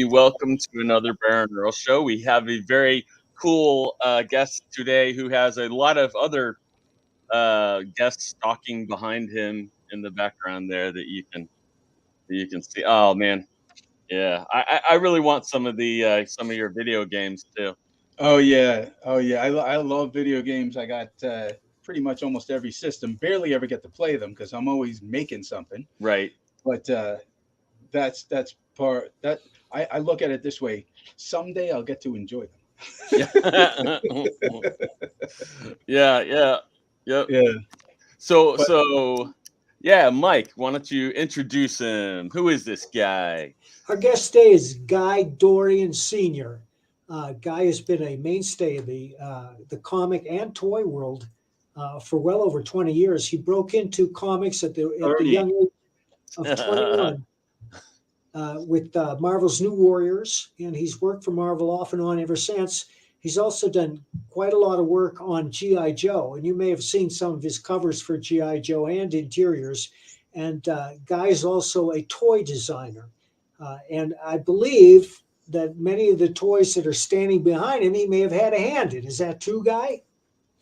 everybody. Welcome to another Baron Earl show. We have a very cool guest today who has a lot of other guests talking behind him in the background there that you can see. Oh man, yeah. I really want some of your video games too. Oh yeah, oh yeah. I love video games. I got pretty much almost every system. Barely ever get to play them because I'm always making something. Right. But that's part that I look at it this way. Someday I'll get to enjoy Yeah. Yeah. Yeah. Yep. them. Yeah, So but so yeah, Mike, why don't you introduce him? Who is this guy? Our guest today is Guy Dorian Sr. Guy has been a mainstay of the comic and toy world for well over 20 years. He broke into comics at the 30. young age of 21 with Marvel's New Warriors, and he's worked for Marvel off and on ever since. He's also done quite a lot of work on G.I. Joe, and you may have seen some of his covers for G.I. Joe and interiors. And Guy is also a toy designer. And I believe that many of the toys that are standing behind him, he may have had a hand in. Is that true, Guy?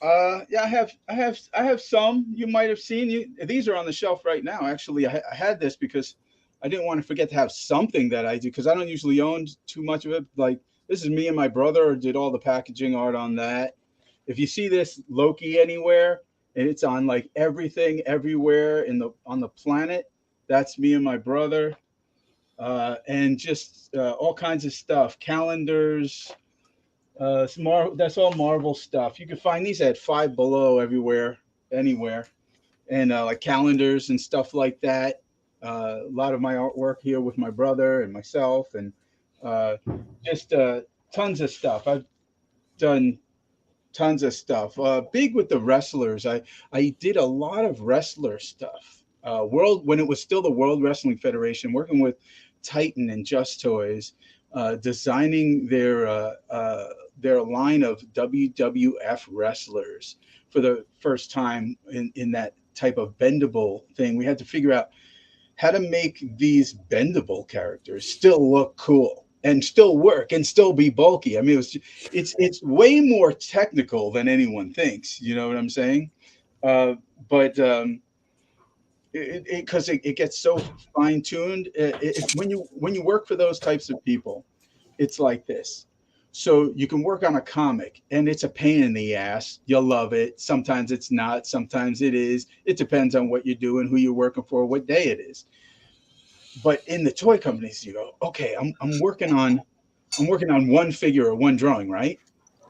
yeah. I have some. You might have seen. These are on the shelf right now. Actually, I had this because I didn't want to forget to have something that I do because I don't usually own too much of it. Like this is me and my brother did all the packaging art on that. If you see this Loki anywhere, and it's on like everything everywhere on the planet, that's me and my brother. And just all kinds of stuff, calendars. That's all Marvel stuff. You can find these at Five Below everywhere, anywhere, and like calendars and stuff like that. A lot of my artwork here with my brother and myself, and uh, just tons of stuff. I've done tons of stuff. Big with the wrestlers. I did a lot of wrestler stuff. World when it was still the World Wrestling Federation, working with Titan and Just Toys, designing their line of WWF wrestlers for the first time in that type of bendable thing. We had to figure out how to make these bendable characters still look cool and still work and still be bulky. I mean, it's way more technical than anyone thinks. You know what I'm saying? But because it gets so fine tuned. When you work for those types of people, it's like this. So you can work on a comic, and it's a pain in the ass. You'll love it. Sometimes it's not. Sometimes it is. It depends on what you're doing, who you're working for, what day it is. But in the toy companies, you go, okay, I'm working on one figure or one drawing, right?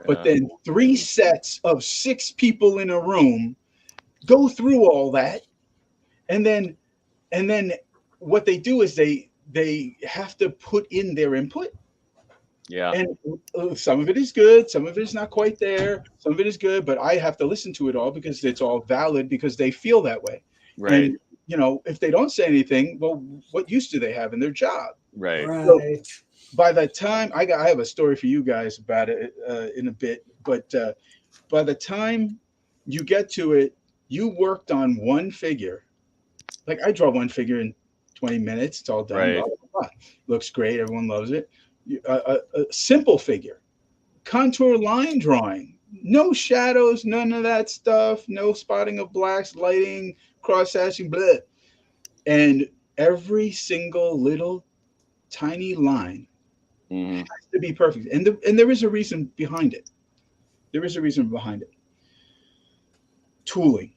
But then 3 sets of 6 people in a room go through all that, and then what they do is they have to put in their input. Yeah. And some of it is good, some of it is not quite there, some of it is good, but I have to listen to it all because it's all valid because they feel that way. Right. And if they don't say anything, well, what use do they have in their job? Right. So by the time I have a story for you guys about it in a bit, but by the time you get to it, you worked on one figure. Like I draw one figure in 20 minutes. It's all done. Right. Blah, blah, blah. Looks great. Everyone loves it. A simple figure, contour line drawing, no shadows, none of that stuff, no spotting of blacks, lighting, cross hatching, blah. And every single little tiny line has to be perfect. And there is a reason behind it. There is a reason behind it. Tooling.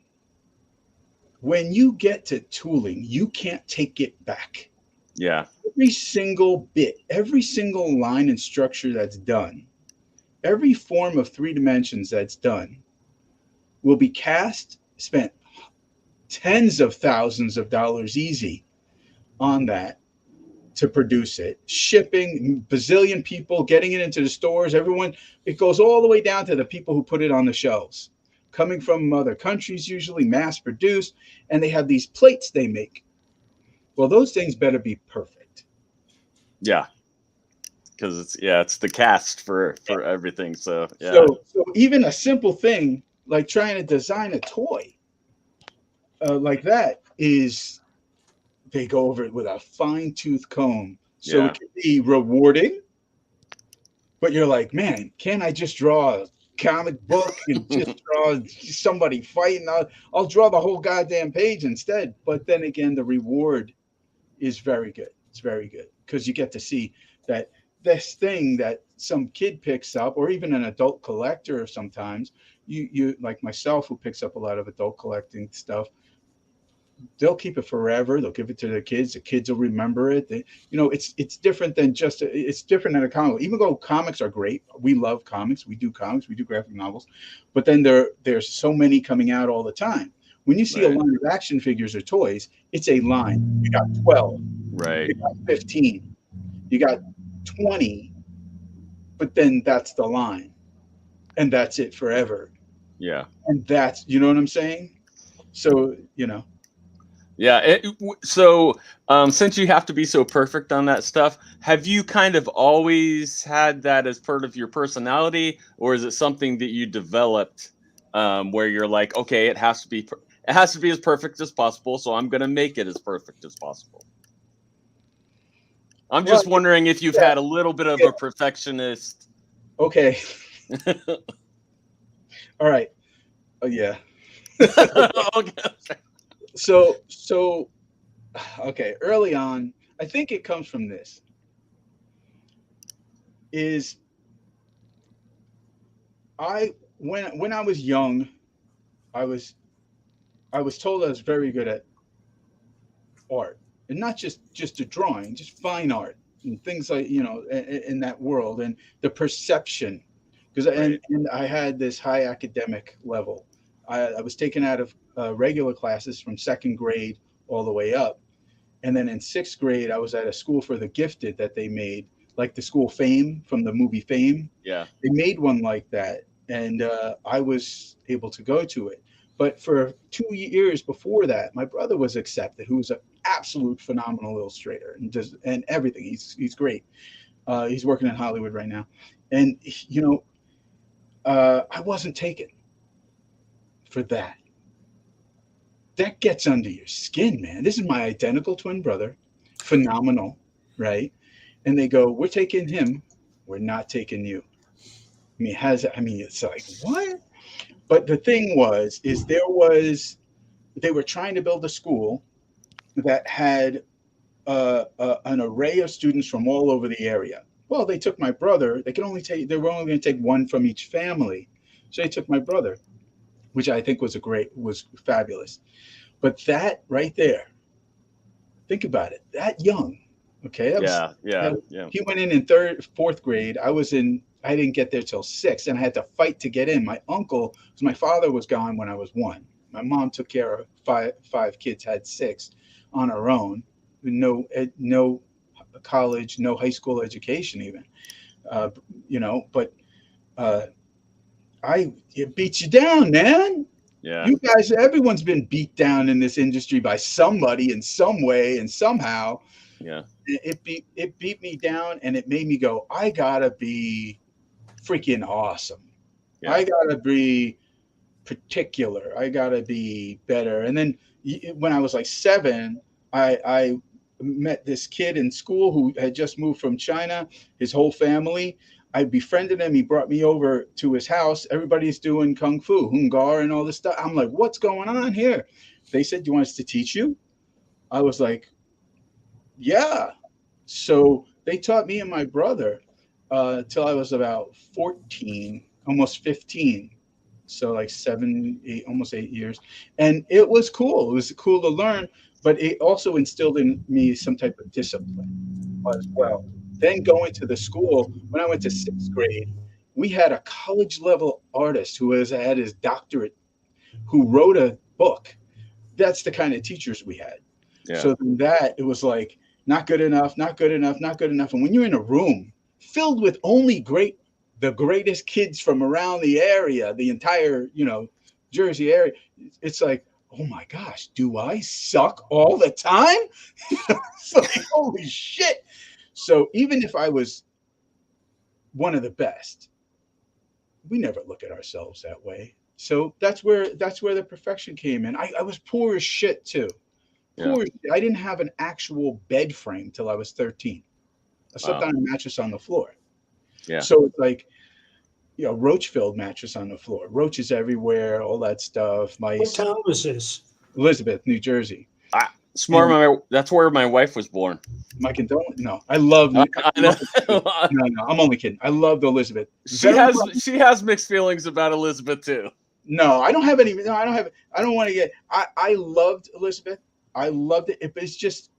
When you get to tooling, you can't take it back. Yeah. Every single bit, every single line and structure that's done, every form of 3 dimensions that's done will be cast, spent tens of thousands of dollars easy on that to produce it, shipping, bazillion people getting it into the stores, everyone. It goes all the way down to the people who put it on the shelves, coming from other countries, usually mass produced, and they have these plates they make. Well, those things better be perfect. Yeah. Because it's the cast for everything. So yeah. So even a simple thing like trying to design a toy like that is, they go over it with a fine-tooth comb So Yeah. it can be rewarding, but you're like, man, can't I just draw a comic book and just draw somebody fighting? I'll draw the whole goddamn page instead. But then again, the reward is very good. It's very good because you get to see that this thing that some kid picks up, or even an adult collector sometimes, you like myself who picks up a lot of adult collecting stuff, they'll keep it forever. They'll give it to their kids. The kids will remember it. It's different than just it's different than a comic. Even though comics are great, we love comics. We do comics. We do graphic novels, but then there's so many coming out all the time. When you see a Right. line of action figures or toys, it's a line. You got 12, Right. you got 15, you got 20, but then that's the line, and that's it forever. Yeah. And that's, you know what I'm saying? So Yeah. So, since you have to be so perfect on that stuff, have you kind of always had that as part of your personality, or is it something that you developed, where you're like, okay, it has to be as perfect as possible, so I'm going to make it as perfect as possible. I'm well, just wondering if you've yeah, had a little bit of yeah. a perfectionist. Okay. All right. Oh yeah. Okay. So okay, early on, I think it comes from this is I when I was young, I was I was told I was very good at art, and not just a drawing, just fine art and things like in that world, and the perception, because Right. and I had this high academic level. I was taken out of regular classes from second grade all the way up. And then in sixth grade, I was at a school for the gifted that they made, like the school Fame from the movie Fame. Yeah. They made one like that, and I was able to go to it. But for 2 years before that, my brother was accepted, who was an absolute phenomenal illustrator and does and everything. He's great. He's working in Hollywood right now, and I wasn't taken for that. That gets under your skin, man. This is my identical twin brother, phenomenal, right? And they go, "We're taking him. We're not taking you." It's like what? But the thing was, is they were trying to build a school that had an array of students from all over the area. Well, they took my brother. They were only going to take one from each family, so they took my brother, which I think was fabulous. But that right there, think about it. That young, okay, Yeah. that Yeah. was Yeah. he went in fourth grade. I didn't get there till six, and I had to fight to get in. My uncle, because my father was gone when I was one. My mom took care of five kids, had six on her own. No college, no high school education even. Uh, but uh, it beats you down, man. Yeah. You guys, everyone's been beat down in this industry by somebody in some way and somehow. Yeah. It beat me down, and it made me go, I gotta be freaking awesome. Yeah. I gotta be particular. I gotta be better. And then when I was like 7, I met this kid in school who had just moved from China. His whole family. I befriended him. He brought me over to his house. Everybody's doing kung fu, hungar, and all this stuff. I'm like, what's going on here? They said, "Do you want us to teach you?" I was like, yeah. So they taught me and my brother till I was about 14, almost 15. So like 7, 8, almost 8 years. And it was cool. It was cool to learn, but it also instilled in me some type of discipline as well. Then going to the school, when I went to sixth grade, we had a college level artist who had his doctorate, who wrote a book. That's the kind of teachers we had. Yeah. So through that, it was like not good enough, not good enough, not good enough. And when you're in a room filled with only the greatest kids from around the area, the entire, Jersey area, it's like, oh my gosh, do I suck all the time? It's like, holy shit. So even if I was one of the best, we never look at ourselves that way. So that's where the perfection came in. I was poor as shit too. Yeah. Poor. I didn't have an actual bed frame till I was 13. I slept Wow. on a mattress on the floor. Yeah. So it's like, roach-filled mattress on the floor, roaches everywhere, all that stuff, What mice. town was this? Elizabeth, New Jersey. Smart. That's where my wife was born. My condolence. No, I love. I know. No, I'm only kidding. I loved Elizabeth. She has mixed feelings about Elizabeth too. No, I don't have any. No, I don't have. I don't want to get. I loved Elizabeth. I loved it. It's just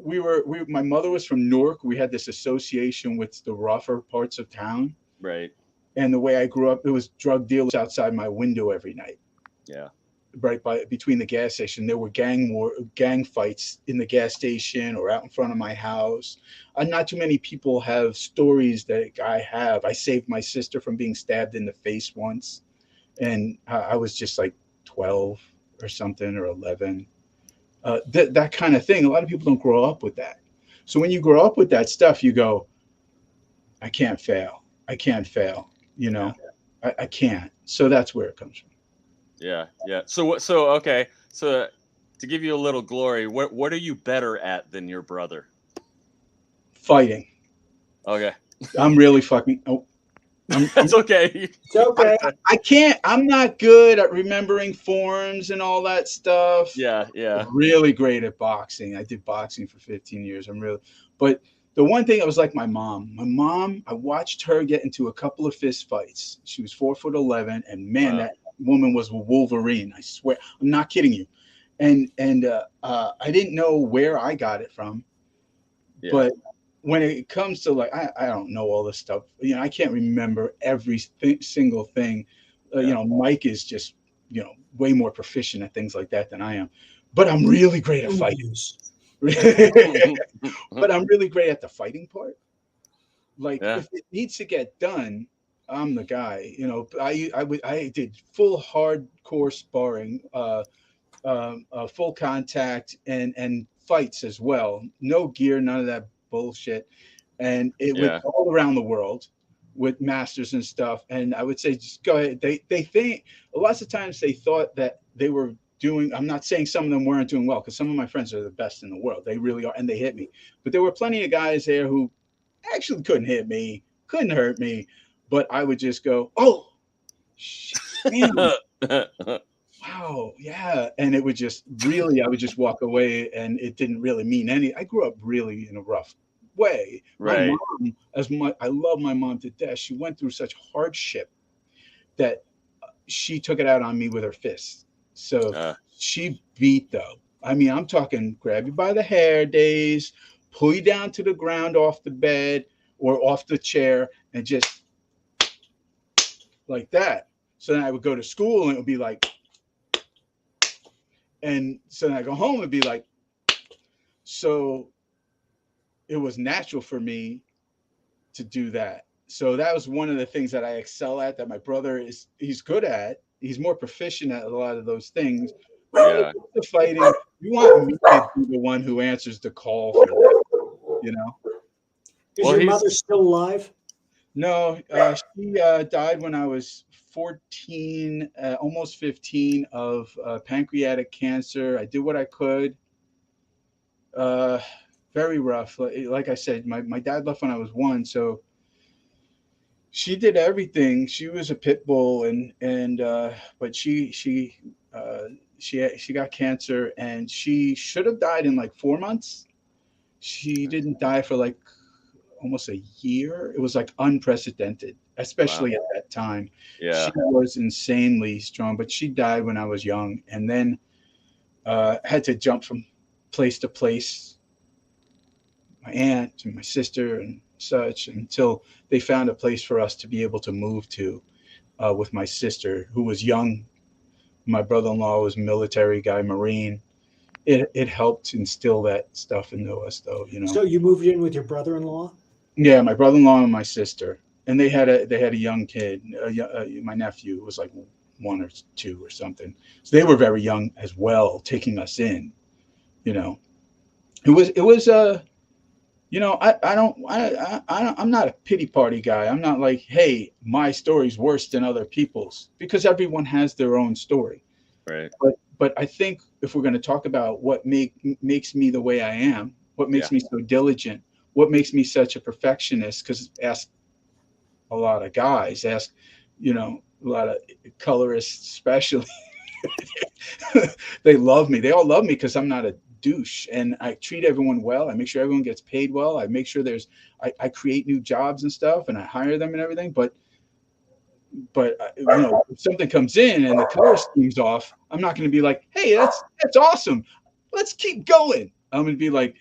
my mother was from Newark. We had this association with the rougher parts of town. Right. And the way I grew up, it was drug dealers outside my window every night. Yeah. Right between the gas station, there were gang fights in the gas station or out in front of my house. Not too many people have stories that I have. I saved my sister from being stabbed in the face once, and I was just like 12 or something, or 11. That kind of thing. A lot of people don't grow up with that. So when you grow up with that stuff, you go, I can't fail. I can't fail. I can't. So that's where it comes from. Yeah. So okay. So to give you a little glory, what are you better at than your brother? Fighting. Okay. I'm really fucking. Oh, That's okay. It's okay. I can't. I'm not good at remembering forms and all that stuff. Yeah. I'm really great at boxing. I did boxing for 15 years. But the one thing, I was like my mom. My mom, I watched her get into a couple of fist fights. She was 4'11", and man, that woman was a Wolverine. I swear, I'm not kidding you. And I didn't know where I got it from, but when it comes to like, I don't know all this stuff. I can't remember every single thing. Mike is just way more proficient at things like that than I am. But I'm really great at fighting. But I'm really great at the fighting part. Like if it needs to get done, I'm the guy. I did full hardcore sparring, full contact, and fights as well. No gear, none of that bullshit. And it went all around the world with masters and stuff. And I would say, just go ahead. They think lots of times they thought that they were doing. I'm not saying some of them weren't doing well, because some of my friends are the best in the world. They really are, and they hit me. But there were plenty of guys there who actually couldn't hit me, couldn't hurt me. But I would just go, oh, shit, wow, yeah. And it would just really, I would just walk away, and it didn't really mean any. I grew up really in a rough way. Right. My mom, I love my mom to death. She went through such hardship that she took it out on me with her fists. So she beat, though. I mean, I'm talking grab you by the hair days, pull you down to the ground off the bed or off the chair, and just like that. So then I would go to school, and it would be like, and so then I go home and be like, so it was natural for me to do that. So that was one of the things that I excel at, that my brother he's good at. He's more proficient at a lot of those things. Yeah. The fighting, you want me to be the one who answers the call for that, Is your mother still alive? No, she died when I was 14, almost 15, of pancreatic cancer. I did what I could. Very rough. Like I said, my dad left when I was 1, so she did everything. She was a pit bull, but she got cancer, and she should have died in like 4 months. She didn't die for like almost a year. It was like unprecedented, especially at that time. Yeah. She was insanely strong, but she died when I was young, and then had to jump from place to place, my aunt and my sister and such, until they found a place for us to be able to move to with my sister, who was young. My brother-in-law was a military guy, Marine. It helped instill that stuff into us, though. So you moved in with your brother-in-law? Yeah, my brother-in-law and my sister, and they had a young kid. My nephew was like 1 or 2 or something. So they were very young as well, taking us in. It was I'm not a pity party guy. I'm not like, hey, my story's worse than other people's, because everyone has their own story. Right. But I think if we're going to talk about what makes me the way I am, what makes me so diligent, what makes me such a perfectionist, because ask a lot of guys, ask, a lot of colorists, especially, they love me. They all love me because I'm not a douche, and I treat everyone well. I make sure everyone gets paid well. I make sure I create new jobs and stuff, and I hire them and everything. But if something comes in and the color scheme's off, I'm not going to be like, hey, that's awesome. Let's keep going. I'm going to be like,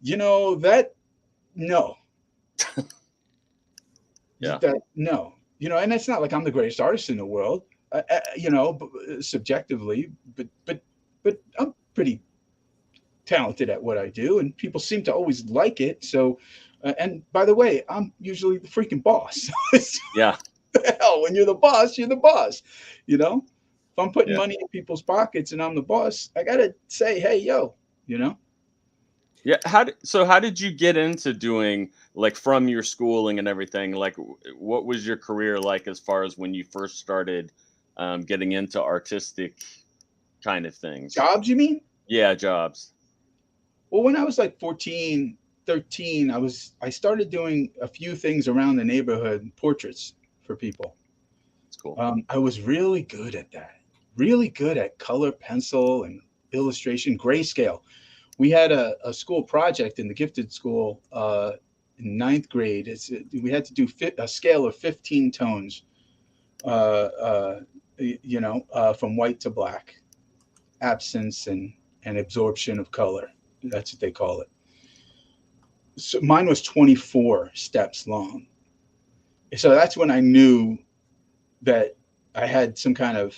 that no, Yeah. that no, and it's not like I'm the greatest artist in the world, subjectively, but I'm pretty talented at what I do, and people seem to always like it. So, and by the way, I'm usually the freaking boss. Yeah. Hell, when you're the boss, you're the boss. If I'm putting Yeah. money in people's pockets and I'm the boss, I gotta say, hey, yo, you know. Yeah. How did you get into doing, like, from your schooling and everything? Like, what was your career like as far as when you first started getting into artistic kind of things? Jobs, you mean? Yeah, jobs. Well, when I was like 14, 13, I started doing a few things around the neighborhood, portraits for people. It's cool. I was really good at that. Really good at color pencil and illustration, grayscale. We had a school project in the gifted school in ninth grade. We had to do a scale of 15 tones, from white to black, absence and absorption of color. That's what they call it. So mine was 24 steps long. So that's when I knew that I had some kind of,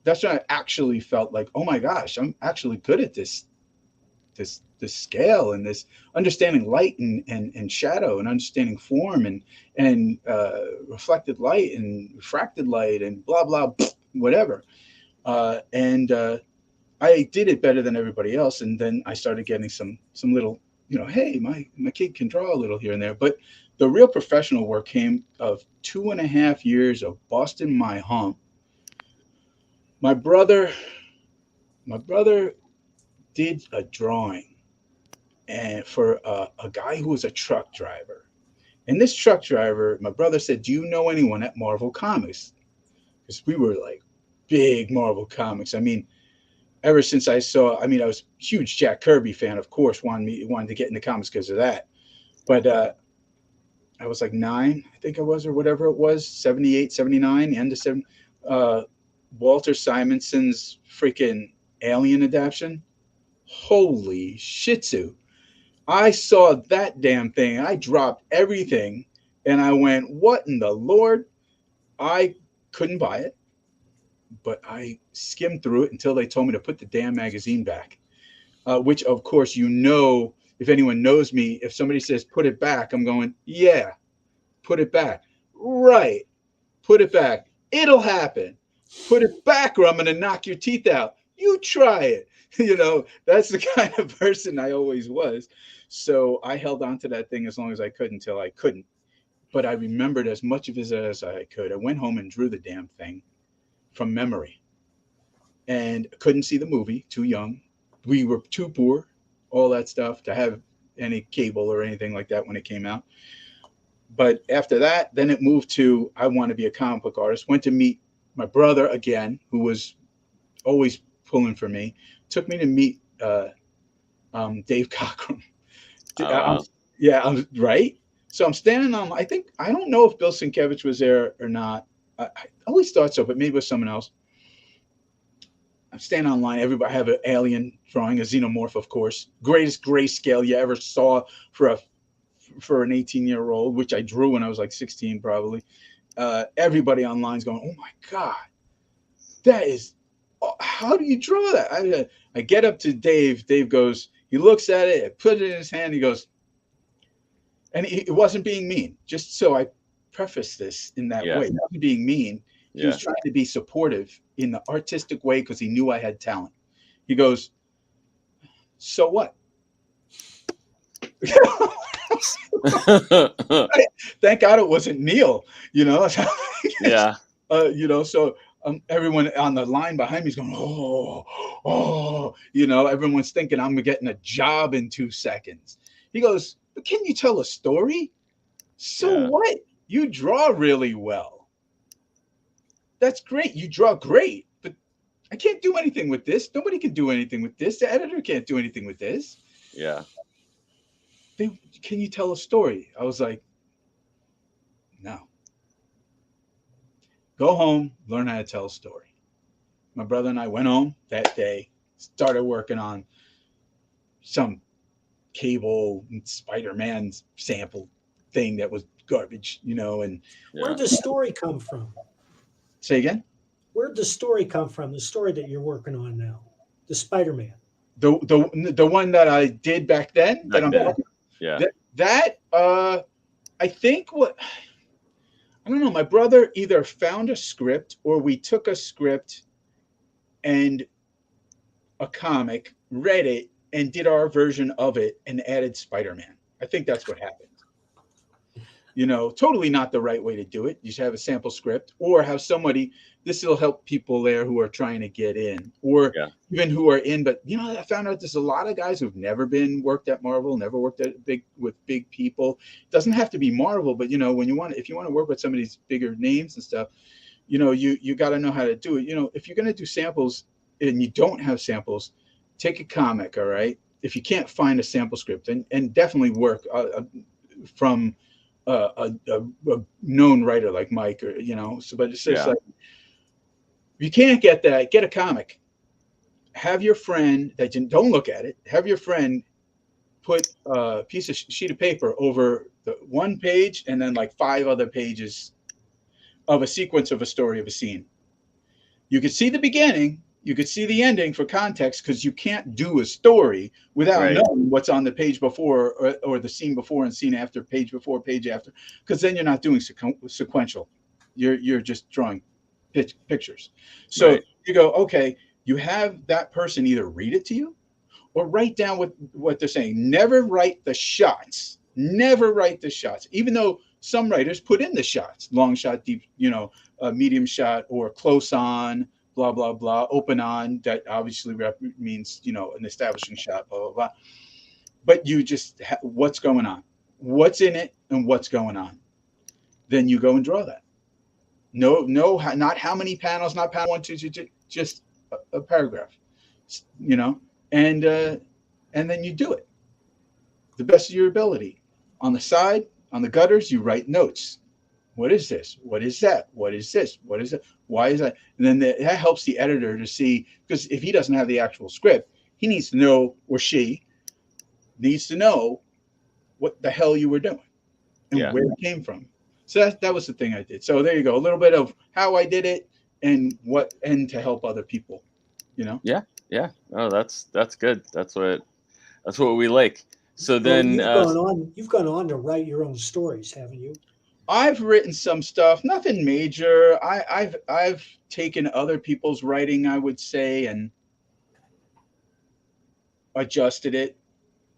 that's when I actually felt like, oh my gosh, I'm actually good at this scale and this understanding light and shadow and understanding form and reflected light and refracted light and blah blah whatever. And I did it better than everybody else, and then I started getting some little, hey, my kid can draw a little here and there. But the real professional work came of 2.5 years of busting my hump. My brother, my brother did a drawing and for a guy who was a truck driver. And this truck driver, my brother said, "Do you know anyone at Marvel Comics?" Because we were like big Marvel Comics. I mean, ever since I was a huge Jack Kirby fan, of course, wanted to get into comics because of that. But I was like 9, I think I was, or whatever it was, 78, 79, the end of 7. Walter Simonson's freaking Alien adaptation. Holy shitsu. I saw that damn thing. I dropped everything and I went, what in the Lord? I couldn't buy it, but I skimmed through it until they told me to put the damn magazine back, which, of course, if anyone knows me, if somebody says put it back, I'm going, yeah, put it back. Right. Put it back. It'll happen. Put it back or I'm going to knock your teeth out. You try it. That's the kind of person I always was. So I held on to that thing as long as I could until I couldn't. But I remembered as much of it as I could. I went home and drew the damn thing from memory and couldn't see the movie, too young. We were too poor, all that stuff, to have any cable or anything like that when it came out. But after that, then it moved to, I want to be a comic book artist. Went to meet my brother again, who was always pulling for me. Took me to meet Dave Cockrum. Wow. I'm right. So I'm standing on, I don't know if Bill Sienkiewicz was there or not. I always thought so, but maybe it was someone else. I'm standing online. Everybody have an alien drawing, a xenomorph, of course. Greatest grayscale you ever saw for an 18-year-old, which I drew when I was like 16, probably. Everybody online is going, oh my God, how do you draw that? I get up to Dave. Dave goes, he looks at it, I put it in his hand. He goes, and it wasn't being mean. Just so I preface this in that way, not being mean. He was trying to be supportive in the artistic way because he knew I had talent. He goes, so what? Thank God it wasn't Neil, Yeah. So everyone on the line behind me is going, oh, everyone's thinking I'm getting a job in 2 seconds. He goes, but can you tell a story? So Yeah. what? You draw really well. That's great. You draw great, but I can't do anything with this. Nobody can do anything with this. The editor can't do anything with this. Yeah. Can you tell a story? I was like, no. Go home, learn how to tell a story. My brother and I went home that day, started working on some Cable Spider-Man sample thing that was garbage, and Where'd Yeah. the story come from? say again. Where'd the story come from? The story that you're working on now, the Spider-Man. The one that I did back then that Back I'm then. talking Yeah. that I think I don't know, my brother either found a script or we took a script and a comic, read it, and did our version of it and added Spider-Man. I think that's what happened. Totally not the right way to do it. You should have a sample script or have somebody. This will help people there who are trying to get in, or Yeah. even who are in. But I found out there's a lot of guys who've never been worked at Marvel, never worked at with big people. It doesn't have to be Marvel, but if you want to work with some of these bigger names and stuff, you got to know how to do it. If you're going to do samples and you don't have samples, take a comic. All right. If you can't find a sample script, and definitely work from a known writer like Mike, or So, but it's just Yeah. like, if you can't get that, get a comic. Have your friend don't look at it. Have your friend put a piece of sheet of paper over the one page and then like 5 other pages of a sequence of a story of a scene. You could see the beginning, you could see the ending for context, because you can't do a story without Right. knowing what's on the page before, or the scene before and scene after, page before, page after, because then you're not doing sequential. You're just drawing pictures. So Right. you go, okay, you have that person either read it to you or write down what they're saying. Never write the shots. Never write the shots, even though some writers put in the shots: long shot, deep, medium shot, or close on, blah blah blah, open on. That obviously means an establishing shot, blah blah blah. But you just what's going on, what's in it, and what's going on. Then you go and draw that. No, not how many panels, not panel 1, 2, 3, just a paragraph, and then you do it the best of your ability. On the side, on the gutters, you write notes. What is this? What is that? What is this? What is it? Why is that? And then that helps the editor to see, because if he doesn't have the actual script, he needs to know, or she needs to know, what the hell you were doing and Yeah. where it came from. So that was the thing I did. So there you go. A little bit of how I did it and to help other people, Yeah. Yeah. Oh, that's good. That's what we like. So Well, then, you've gone on to write your own stories, haven't you? I've written some stuff, nothing major. I've taken other people's writing, I would say, and adjusted it.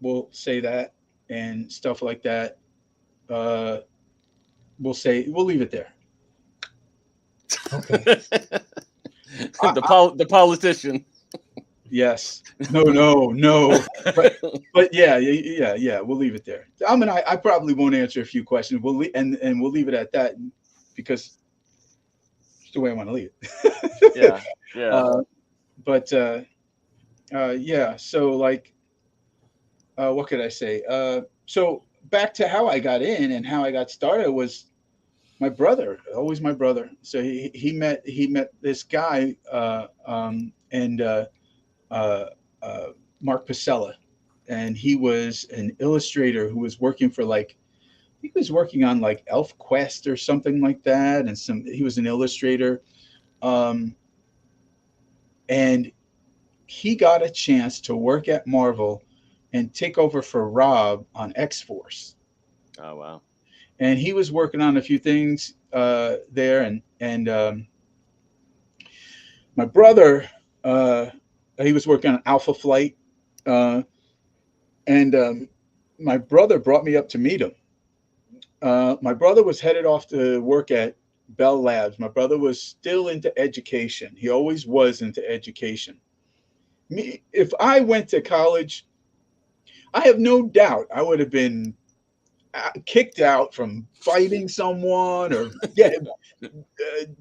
We'll say that, and stuff like that. Uh, we'll leave it there. Okay. the politician. Yes. No. But yeah. We'll leave it there. I probably won't answer a few questions. And we'll leave it at that, because it's the way I want to leave it. Yeah. Yeah. But yeah. So like, what could I say? So back to how I got in and how I got started was my brother. Always my brother. So he met this guy, and Mark Pacella, and he was an illustrator who was working for, like, I think he was working on like Elf Quest or something like that, and he was an illustrator, and he got a chance to work at Marvel and take over for Rob on X-Force. Oh, wow. And he was working on a few things there, and my brother, he was working on Alpha Flight, and my brother brought me up to meet him. My brother was headed off to work at Bell Labs. My brother was still into education. He always was into education. If I went to college, I have no doubt I would have been kicked out from fighting someone or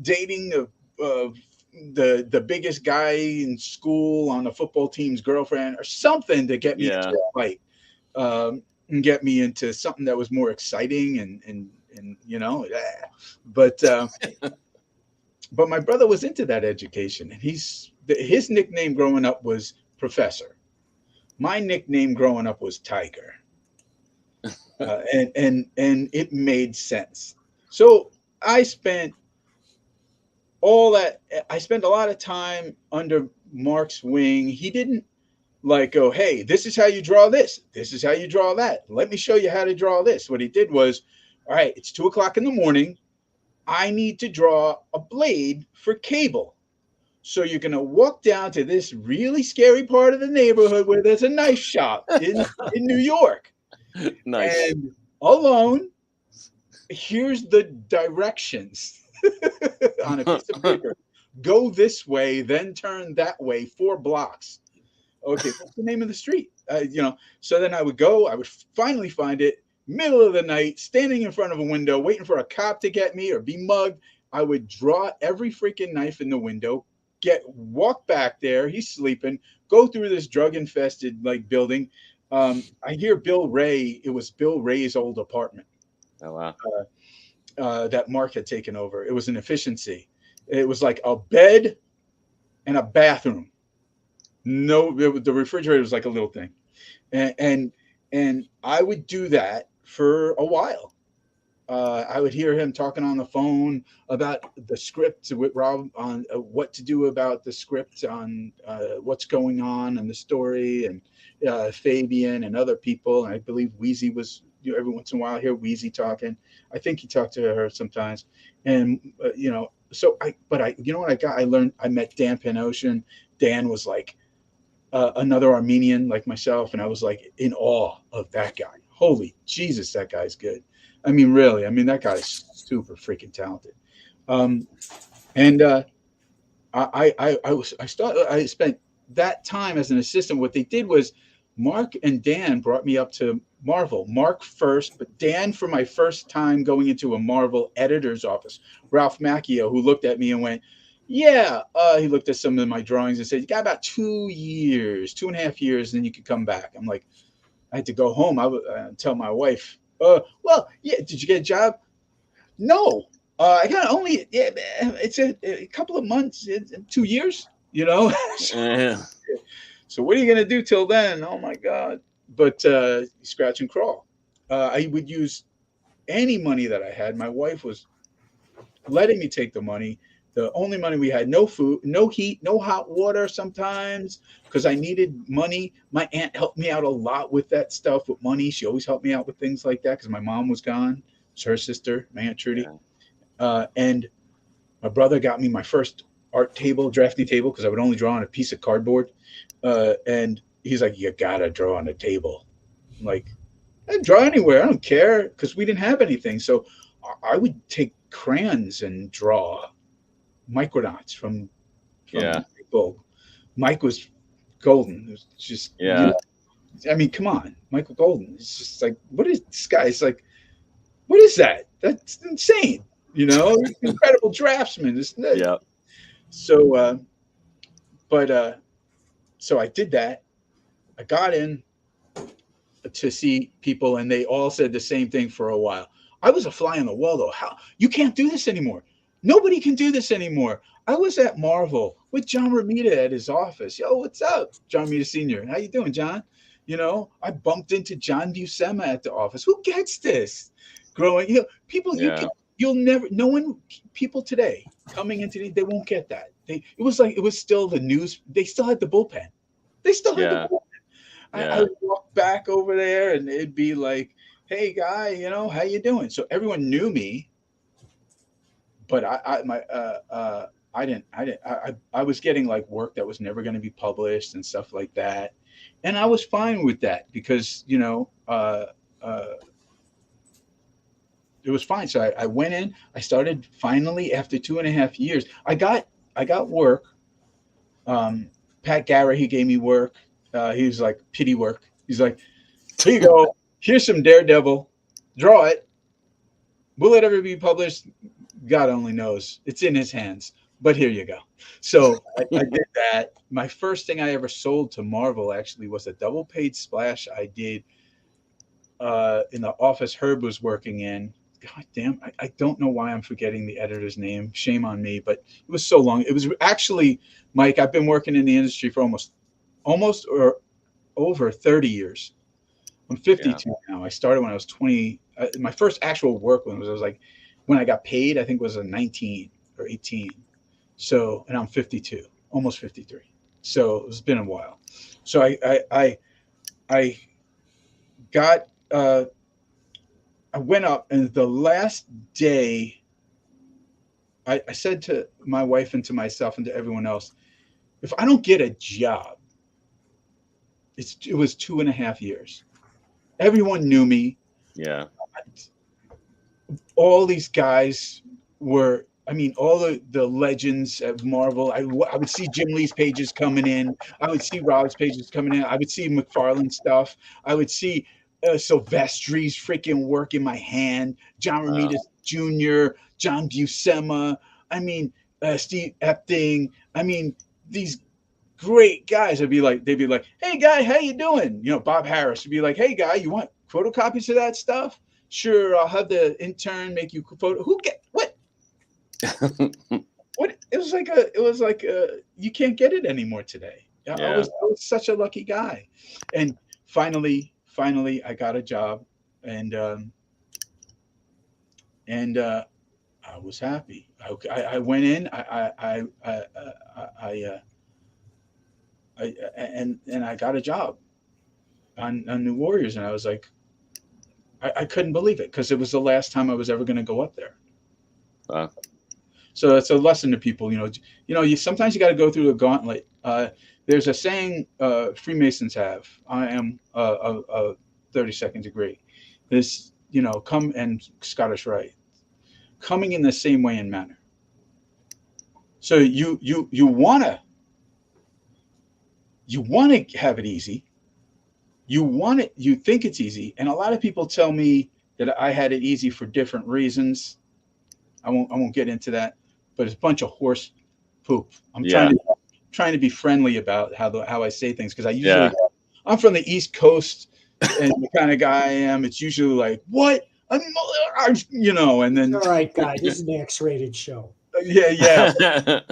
dating the biggest guy in school on the football team's girlfriend or something to get me Yeah. into a fight, and get me into something that was more exciting and you know, but my brother was into that education, and his nickname growing up was Professor. My nickname growing up was Tiger, and it made sense. So I spent I spent a lot of time under Mark's wing. He didn't like go, hey, this is how you draw this. This is how you draw that. Let me show you how to draw this. What he did was, all right, it's 2 o'clock in the morning. I need to draw a blade for cable. So you're going to walk down to this really scary part of the neighborhood where there's a knife shop in New York. Nice. And alone, here's the directions on a piece of paper. Go this way, then turn that way 4 blocks. Okay, what's the name of the street? So then I would finally find it, middle of the night, standing in front of a window, waiting for a cop to get me or be mugged. I would draw every freaking knife in the window, walk back there. He's sleeping, go through this drug infested like building. I hear Bill Ray. It was Bill Ray's old apartment. Oh, wow. That Mark had taken over. It was an efficiency. It was like a bed and a bathroom. The refrigerator was like a little thing, and I would do that for a while. I would hear him talking on the phone about the script with Rob on what to do about the script, on what's going on and the story, and Fabian and other people. And I believe Wheezy was, every once in a while I hear Wheezy talking. I think he talked to her sometimes. And, so you know what I got? I met Dan Panosian. Dan was like another Armenian like myself. And I was like in awe of that guy. Holy Jesus, that guy's good. I mean, really, that guy's super freaking talented. I spent that time as an assistant. What they did was Mark and Dan brought me up to Marvel. Mark first, but Dan for my first time going into a Marvel editor's office. Ralph Macchio, who looked at me and went, yeah, he looked at some of my drawings and said, you got about 2 years, 2.5 years, and then you could come back. I'm like, I had to go home. I would tell my wife, well, yeah, did you get a job? No. I got it's a couple of months, 2 years, Yeah. So what are you going to do till then? Oh my God. But scratch and crawl. I would use any money that I had. My wife was letting me take the money. The only money we had, no food, no heat, no hot water sometimes, because I needed money. My aunt helped me out a lot with that stuff, with money. She always helped me out with things like that because my mom was gone. It's her sister, my Aunt Trudy. Yeah. And my brother got me my first art table, drafting table, because I would only draw on a piece of cardboard. And he's like, you got to draw on a table. I'm like, I draw anywhere. I don't care, because we didn't have anything. So I would take crayons and draw micronauts from Michael. Mike was golden. It was just, come on, Michael Golden. It's just like, what is this guy? It's like, what is that? That's insane. Incredible draftsman, isn't it? Yeah. So, so I did that. I got in to see people, and they all said the same thing for a while. I was a fly on the wall, though. How you can't do this anymore? Nobody can do this anymore. I was at Marvel with John Romita at his office. Yo, what's up, John Romita Sr.? How you doing, John? I bumped into John Buscema at the office. Who gets this? Growing, people, you'll never. No one. People today coming into they won't get that. It was still the news. They still had the bullpen. They still had the bullpen. I would walk back over there, and it'd be like, "Hey, guy, how you doing?" So everyone knew me. But I didn't. I was getting like work that was never going to be published and stuff like that, and I was fine with that because it was fine. So I went in. I started finally after 2.5 years. I got work. Pat Garrett, he gave me work. He was like pity work. He's like, here you go. Here's some Daredevil. draw it. Will it ever be published? God only knows. It's in his hands. But here you go. So I did that. My first thing I ever sold to Marvel actually was a double page splash I did in the office Herb was working in. God damn, I don't know why I'm forgetting the editor's name. Shame on me, but it was so long. It was actually, Mike, I've been working in the industry for almost or over 30 years. I'm Yeah. 52 now. I started when I was 20. My first actual work when I was like, when I got paid, I think was a 19 or 18. So, and I'm 52, almost 53. So it's been a while. So I got, I went up, and the last day, I said to my wife and to myself and to everyone else, if I don't get a job, it was 2.5 years. Everyone knew me. Yeah. All these guys were, I mean, all the legends at Marvel. I would see Jim Lee's pages coming in. I would see Rob's pages coming in. I would see McFarlane stuff. I would see Silvestri's freaking work in my hand. John Wow. Romita Jr., John Buscema. I mean, Steve Epting. I mean, these great guys. They'd be like, "Hey, guy, how you doing?" You know, Bob Harris would be like, "Hey, guy, you want photocopies of that stuff? Sure, I'll have the intern make you photo." Who get what? What? It was like you can't get it anymore today. Yeah. I was such a lucky guy, and finally, I got a job, and I was happy. I went in. And I got a job on New Warriors, and I was like, I couldn't believe it because it was the last time I was ever going to go up there. Wow. So it's a lesson to people. You sometimes you got to go through the gauntlet. There's a saying Freemasons have. I am a 32nd degree. This, come and Scottish Rite, coming in the same way and manner. So you wanna have it easy. You think it's easy, and a lot of people tell me that I had it easy for different reasons. I won't get into that, but it's a bunch of horse poop. I'm Yeah. trying to be friendly about how I say things, because Yeah. I'm from the East Coast, and the kind of guy I am, it's usually like, what? And then All right, guy. This is an X-rated show. yeah.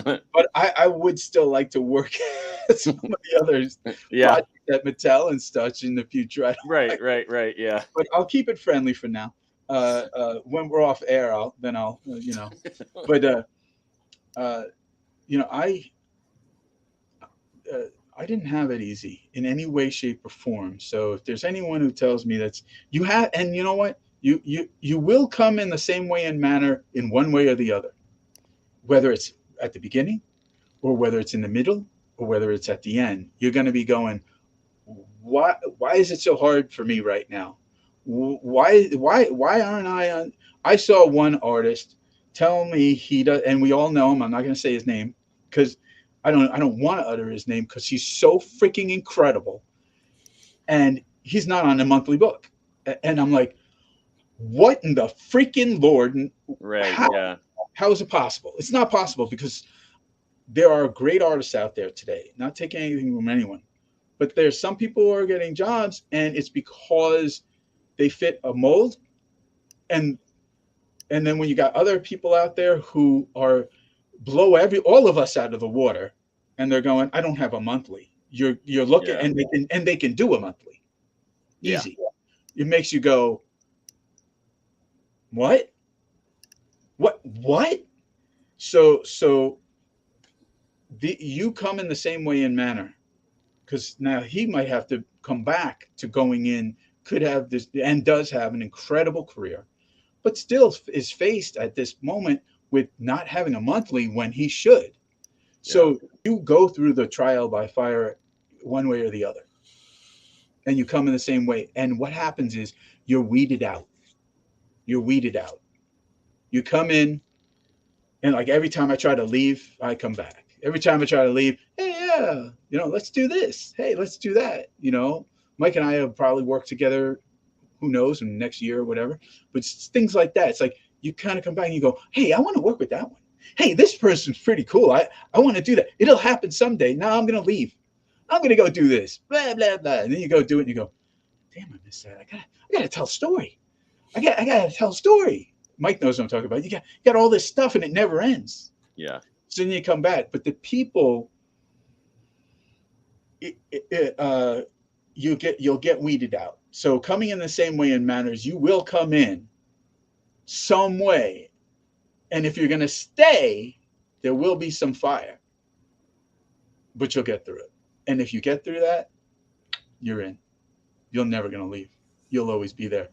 But I would still like to work at some of the others Yeah. projects at Mattel and such in the future. Right. Yeah. But I'll keep it friendly for now. When we're off air, But I I didn't have it easy in any way, shape, or form. So if there's anyone who tells me that's you have, and you know what, you will come in the same way and manner in one way or the other, whether it's at the beginning, or whether it's in the middle, or whether it's at the end. You're going to be going, why is it so hard for me right now? Why aren't I on? I saw one artist tell me he does, and we all know him. I'm not going to say his name because I don't want to utter his name because he's so freaking incredible, and he's not on a monthly book. And I'm like, what in the freaking Lord? Right. How, Yeah. how is it possible? It's not possible because there are great artists out there today. Not taking anything from anyone, but there's some people who are getting jobs, and it's because they fit a mold, and then when you got other people out there who are blow all of us out of the water, and they're going, I don't have a monthly. You're looking, Yeah. and they can do a monthly Yeah. easy. It makes you go, what? So you come in the same way and manner, because now he might have to come back to going in, could have this, and does have an incredible career, but still is faced at this moment with not having a monthly when he should. So you go through the trial by fire one way or the other, and you come in the same way. And what happens is you're weeded out. You're weeded out. You come in, and like every time I try to leave, I come back. Every time I try to leave, hey, yeah, let's do this. Hey, let's do that. Mike and I have probably worked together who knows, in the next year or whatever. But it's things like that. It's like you kind of come back and you go, hey, I want to work with that one. Hey, this person's pretty cool. I want to do that. It'll happen someday. Now I'm going to leave. I'm going to go do this. Blah, blah, blah. And then you go do it and you go, damn, I missed that. I gotta tell a story. I gotta tell a story. Mike knows what I'm talking about. You got all this stuff and it never ends. Yeah. So then you come back. But the people, you'll get weeded out. So coming in the same way in manners, you will come in some way. And if you're going to stay, there will be some fire, but you'll get through it. And if you get through that, you're in. You're never going to leave. You'll always be there.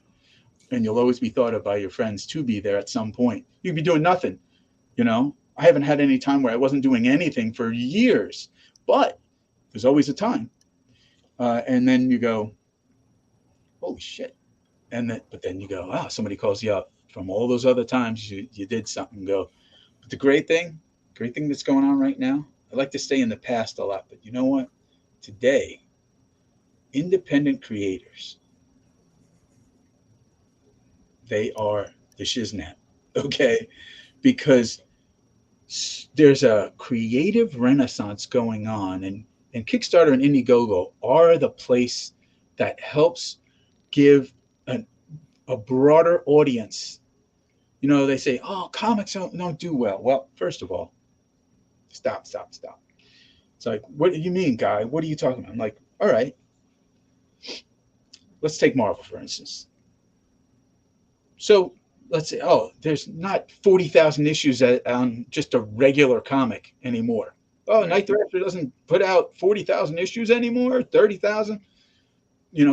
And you'll always be thought of by your friends to be there at some point. You'd be doing nothing. You know, I haven't had any time where I wasn't doing anything for years, but there's always a time. And then you go, holy shit. But then you go, wow, somebody calls you up from all those other times you did something and go. But the great thing that's going on right now, I like to stay in the past a lot, but you know what? Today, independent creators, they are the shiznat, okay? Because there's a creative renaissance going on, and Kickstarter and Indiegogo are the place that helps give a broader audience. You know, they say, oh, comics don't do well. Well, first of all, stop. It's like, what do you mean, guy? What are you talking about? I'm like, all right, let's take Marvel, for instance. So let's say, oh, there's not 40,000 issues on just a regular comic anymore. Oh, right. Night Thrasher doesn't put out 40,000 issues anymore, 30,000,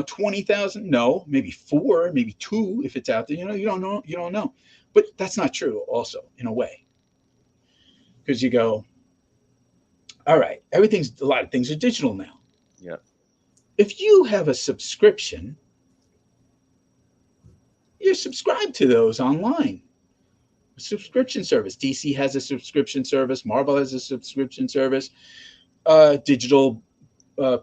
20,000. No, maybe 4, maybe 2 if it's out there. You don't know. But that's not true also, in a way. Because you go, all right, a lot of things are digital now. Yeah. If you have a subscription, you're subscribed to those online. A subscription service. DC has a subscription service. Marvel has a subscription service. Digital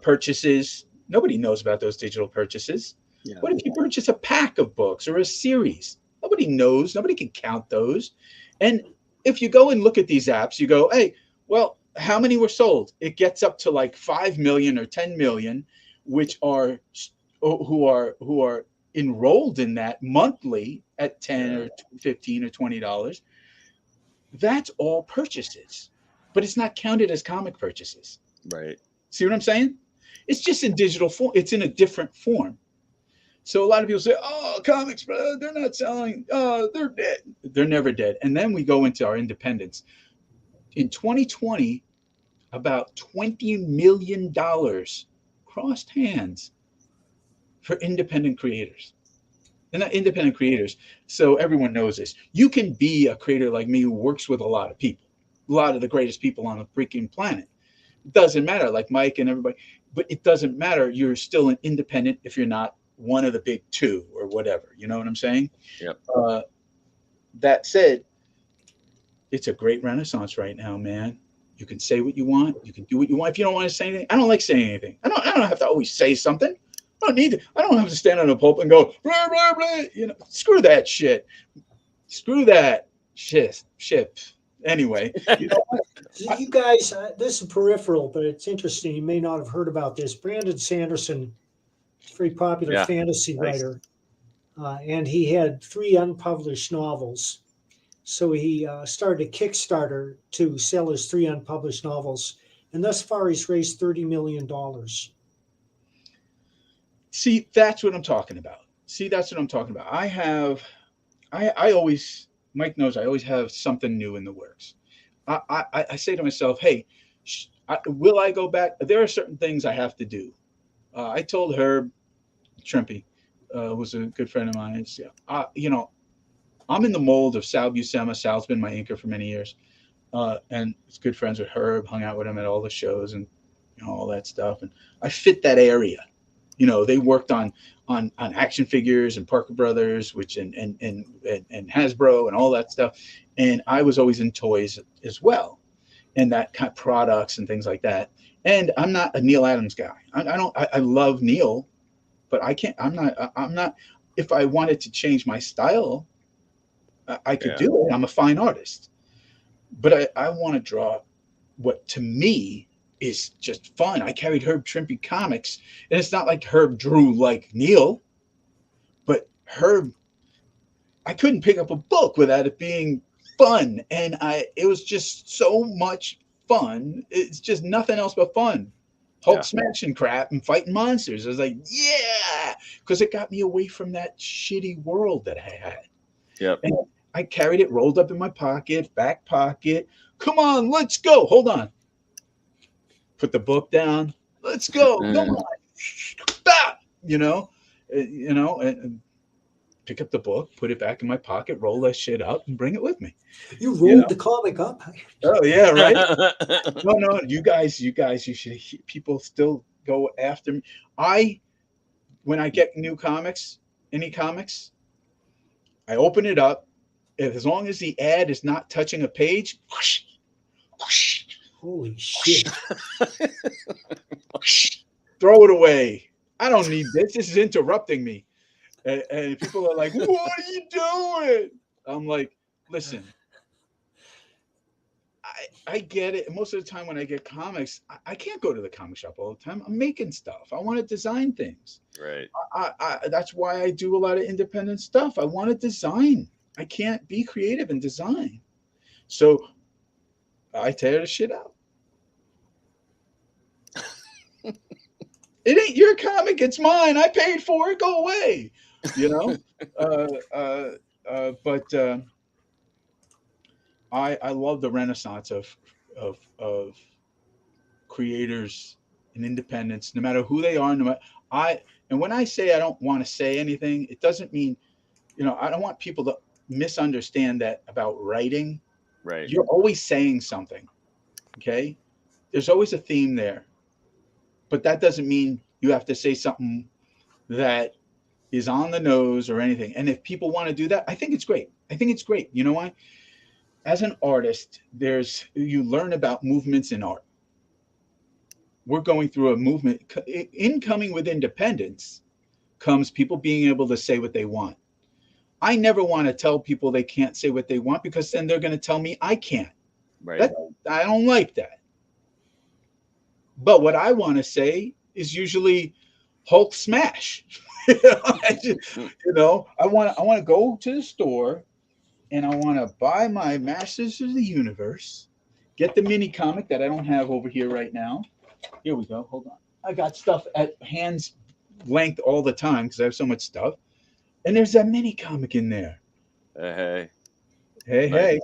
purchases. Nobody knows about those digital purchases. Yeah. What if you purchase a pack of books or a series? Nobody knows. Nobody can count those. And if you go and look at these apps, you go, hey, well, how many were sold? It gets up to like 5 million or 10 million, which are who are enrolled in that monthly at 10 or 15 or $20. That's all purchases, but it's not counted as comic purchases. Right. See what I'm saying? It's just in digital form. It's in a different form. So a lot of people say, oh, comics, bro, they're not selling. Oh, they're dead. They're never dead. And then we go into our independence. In 2020, about $20 million crossed hands for independent creators. They're not independent creators, so everyone knows this. You can be a creator like me who works with a lot of people, a lot of the greatest people on the freaking planet. It doesn't matter, like Mike and everybody, but it doesn't matter. You're still an independent if you're not one of the big two or whatever. You know what I'm saying? Yep. That said, it's a great renaissance right now, man. You can say what you want. You can do what you want. If you don't want to say anything, I don't like saying anything. I don't have to always say something. I don't need to. I don't have to stand on a pulpit and go blah blah blah. Screw that shit. Screw that shit. Anyway, you guys, this is peripheral, but it's interesting. You may not have heard about this. Brandon Sanderson, very popular fantasy writer, and he had 3 unpublished novels. So he started a Kickstarter to sell his 3 unpublished novels, and thus far he's raised $30 million. See, that's what I'm talking about. I always, Mike knows, I always have something new in the works. I say to myself, hey, will I go back? There are certain things I have to do. I told Herb Trimpe, who's a good friend of mine, I'm in the mold of Sal Buscema. Sal's been my inker for many years. And it's good friends with Herb, hung out with him at all the shows and all that stuff. And I fit that area. They worked on action figures and Parker Brothers, and Hasbro and all that stuff. And I was always in toys as well, and that kind of products and things like that. And I'm not a Neil Adams guy. I love Neil, but I can't. I'm not. if I wanted to change my style, I could Yeah. do it. I'm a fine artist, but I want to draw what to me is just fun. I carried Herb Trimpe comics, and it's not like Herb drew like Neil, but Herb, I couldn't pick up a book without it being fun, and it was just so much fun. It's just nothing else but fun. Hulk Yeah. smashing crap and fighting monsters. I was like, yeah, because it got me away from that shitty world that I had. Yep. And I carried it rolled up in my pocket, back pocket. Come on, let's go. Hold on. Put the book down. Let's go. Come on. Stop. And pick up the book, put it back in my pocket, roll that shit up, and bring it with me. You rolled the comic up. Oh yeah, right. No, you guys, you should. People still go after me. When I get new comics, any comics, I open it up. As long as the ad is not touching a page, whoosh, whoosh, Holy shit. whoosh, throw it away. I don't need this. This is interrupting me. And people are like, what are you doing? I'm like, listen, I get it. Most of the time when I get comics, I can't go to the comic shop all the time. I'm making stuff. I want to design things. Right. That's why I do a lot of independent stuff. I want to design. I can't be creative and design. So I tear the shit out. It ain't your comic. It's mine. I paid for it. Go away. But I love the renaissance of creators and independence, no matter who they are. And when I say I don't want to say anything, it doesn't mean, I don't want people to misunderstand that about writing. Right. You're always saying something. Okay. There's always a theme there, but that doesn't mean you have to say something that is on the nose or anything. And if people want to do that, I think it's great. You know why? As an artist, you learn about movements in art. We're going through a movement. Incoming with independence comes people being able to say what they want. I never want to tell people they can't say what they want, because then they're going to tell me I can't. Right. I don't like that. But what I want to say is usually Hulk smash. I want to go to the store and I want to buy my Masters of the Universe, get the mini comic that I don't have over here right now. Here we go. Hold on. I got stuff at hand's length all the time because I have so much stuff. And there's that mini comic in there. Hey. Hey.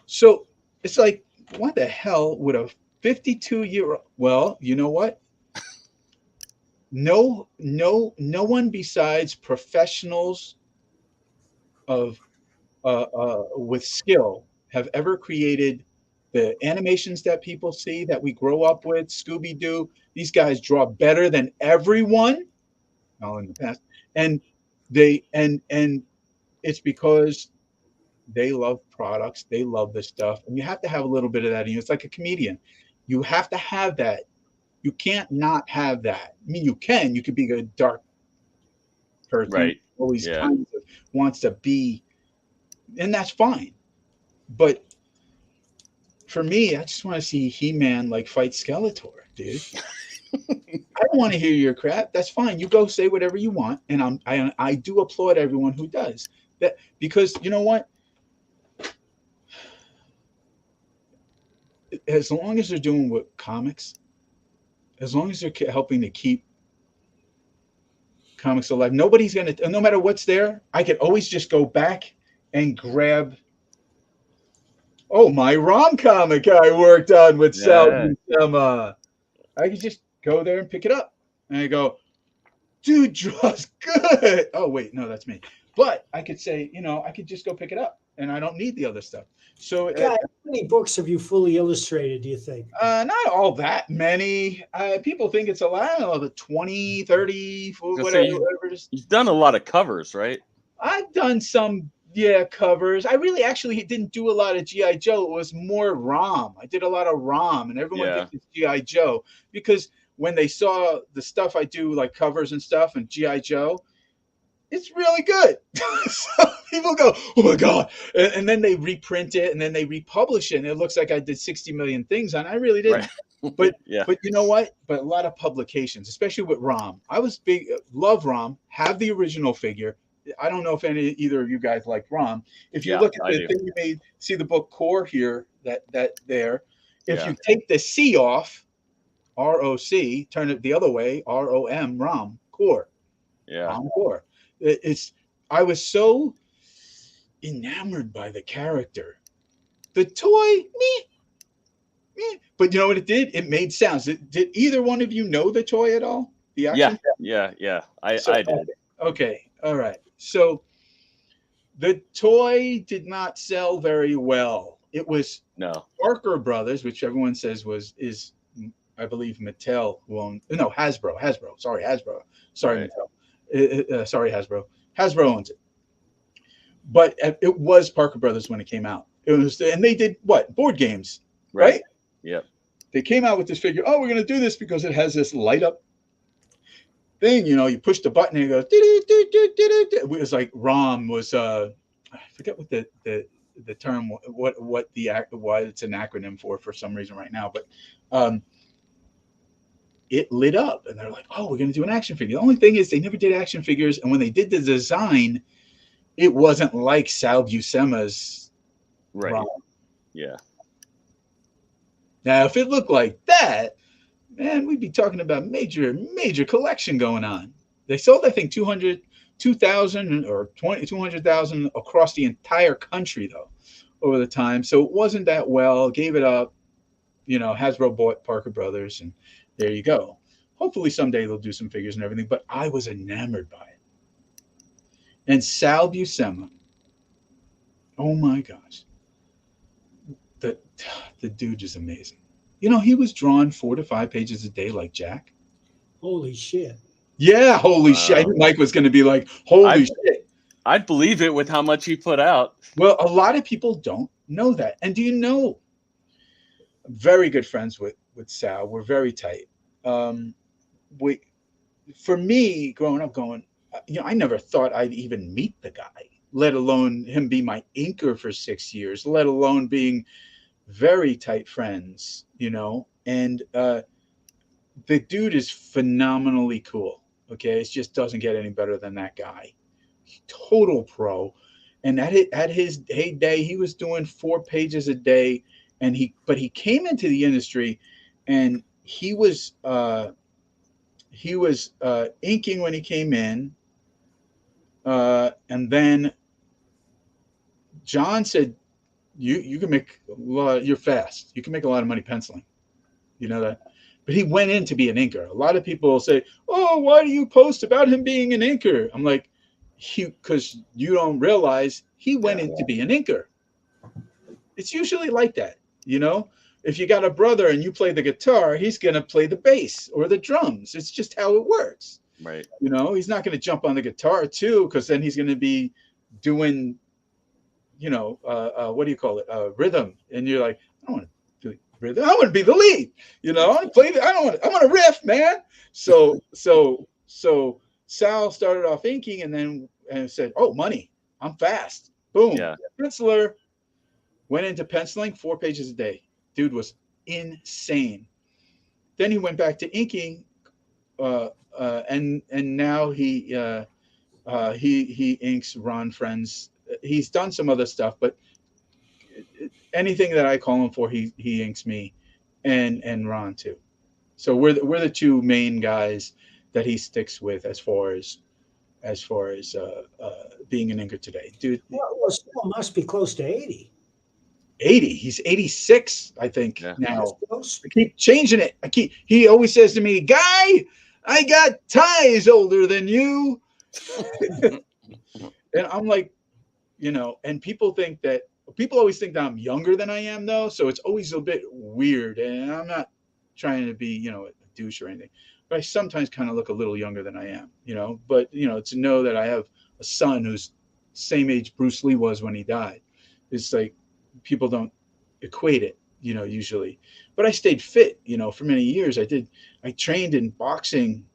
So it's like, what the hell would a 52-year-old? Well, you know what? No one besides professionals of with skill have ever created the animations that people see that we grow up with. Scooby-Doo. These guys draw better than everyone. Well, in the past, and it's because they love products. They love the stuff, and you have to have a little bit of that in you. It's like a comedian. You have to have that. You can't not have that. I mean, you could be a dark person, right? Always kind of wants to be, and that's fine. But for me, I just want to see He-Man like fight Skeletor, dude. I don't want to hear your crap. That's fine. You go say whatever you want, and I do applaud everyone who does that, because you know what? As long as they're doing what comics, as long as they're helping to keep comics alive, nobody's gonna. No matter what's there, I could always just go back and grab. Oh, my rom comic I worked on with Sal Buscema. I could just go there and pick it up, and I go, dude draws good. Oh wait, no, that's me. But I could say, I could just go pick it up, and I don't need the other stuff. So, how many books have you fully illustrated, do you think? Not all that many. People think it's a lot. I don't know, 20, 30, whatever. You've done a lot of covers, right? I've done some, covers. I really actually didn't do a lot of G.I. Joe. It was more ROM. I did a lot of ROM, and everyone thinks it's G.I. Joe, because when they saw the stuff I do, like covers and stuff, and G.I. Joe, it's really good. So people go, oh my God. And then they reprint it and then they republish it. And it looks like I did 60 million things on it. I really Right. didn't. But Yeah. but you know what? But a lot of publications, especially with Rom. I was big, love Rom, have the original figure. I don't know if either of you guys like Rom. If you Yeah, look at I the do. thing you made, see the book Core here, that there. If Yeah. you take the C off, ROC, turn it the other way, ROM, Rom, Core. Yeah. Encore. It's I was so enamored by the character. The toy, me, me. But you know what it did? It made sounds. Did either one of you know the toy at all? The Yeah. action? Yeah. Yeah. So I did. okay, all right. So the toy did not sell very well. It was No. Parker Brothers, which everyone says is I believe Mattel who owned no Hasbro. Sorry, Hasbro. Sorry, Right. Mattel. Sorry, Hasbro. Hasbro owns it. But it was Parker Brothers when it came out. It was, and they did what? Board games, right? Yep. They came out with this figure. Oh, we're going to do this because it has this light up thing. You know, you push the button and it goes. It was like ROM was. I forget what the term what it's an acronym for some reason right now, but it lit up and they're like, oh, we're going to do an action figure. The only thing is they never did action figures, and when they did the design, it wasn't like Sal Buscema's Right. ROM. Yeah. Now, if it looked like that, man, we'd be talking about major collection going on. They sold, I think, 2,000 or 200,000 across the entire country, though, over the time. So it wasn't that well. Gave it up. You know, Hasbro bought Parker Brothers, and there you go. Hopefully someday they'll do some figures and everything, but I was enamored by it. And Sal Buscema, oh my gosh, the dude is amazing. You know, he was drawn 4 to 5 pages a day like Jack. Holy shit. Yeah, holy shit. I knew Mike was going to be like, holy shit. I'd believe it with how much he put out. Well, a lot of people don't know that. And do you know, I'm very good friends with Sal. We're very tight. For me, growing up, I never thought I'd even meet the guy, let alone him be my inker for 6 years, let alone being very tight friends, you know. And the dude is phenomenally cool. Okay, it just doesn't get any better than that guy. Total pro. And at his heyday, he was doing 4 pages a day, and he came into the industry, and he was inking when he came in, and then John said, "You can make a lot. You're fast. You can make a lot of money penciling. You know that." But he went in to be an inker. A lot of people say, "Oh, why do you post about him being an inker?" I'm like, because you don't realize he went in to be an inker. It's usually like that, you know. If you got a brother and you play the guitar, he's gonna play the bass or the drums. It's just how it works. Right. You know, he's not gonna jump on the guitar too, because then he's gonna be doing, you know, what do you call it? Rhythm. And you're like, I don't want to do rhythm. I want to be the lead. You know, I want to play. I want to riff, man. So Sal started off inking and said, "Oh, money. I'm fast." Boom. Yeah. Penciler. Went into penciling 4 pages a day. Dude was insane. Then he went back to inking, and now he inks Ron Friends. He's done some other stuff, but anything that I call him for, he inks me, and Ron too. So we're the 2 main guys that he sticks with as far as being an inker today, dude. Well, Saul must be close to 80. 80. He's 86, I think, now. Close. I keep changing it. He always says to me, "Guy, I got ties older than you." And I'm like, you know, and people always think that I'm younger than I am, though. So it's always a bit weird. And I'm not trying to be, you know, a douche or anything, but I sometimes kind of look a little younger than I am, you know. But, you know, to know that I have a son who's same age Bruce Lee was when he died, it's like, people don't equate it, you know, usually. But I stayed fit, you know, for many years. I trained in boxing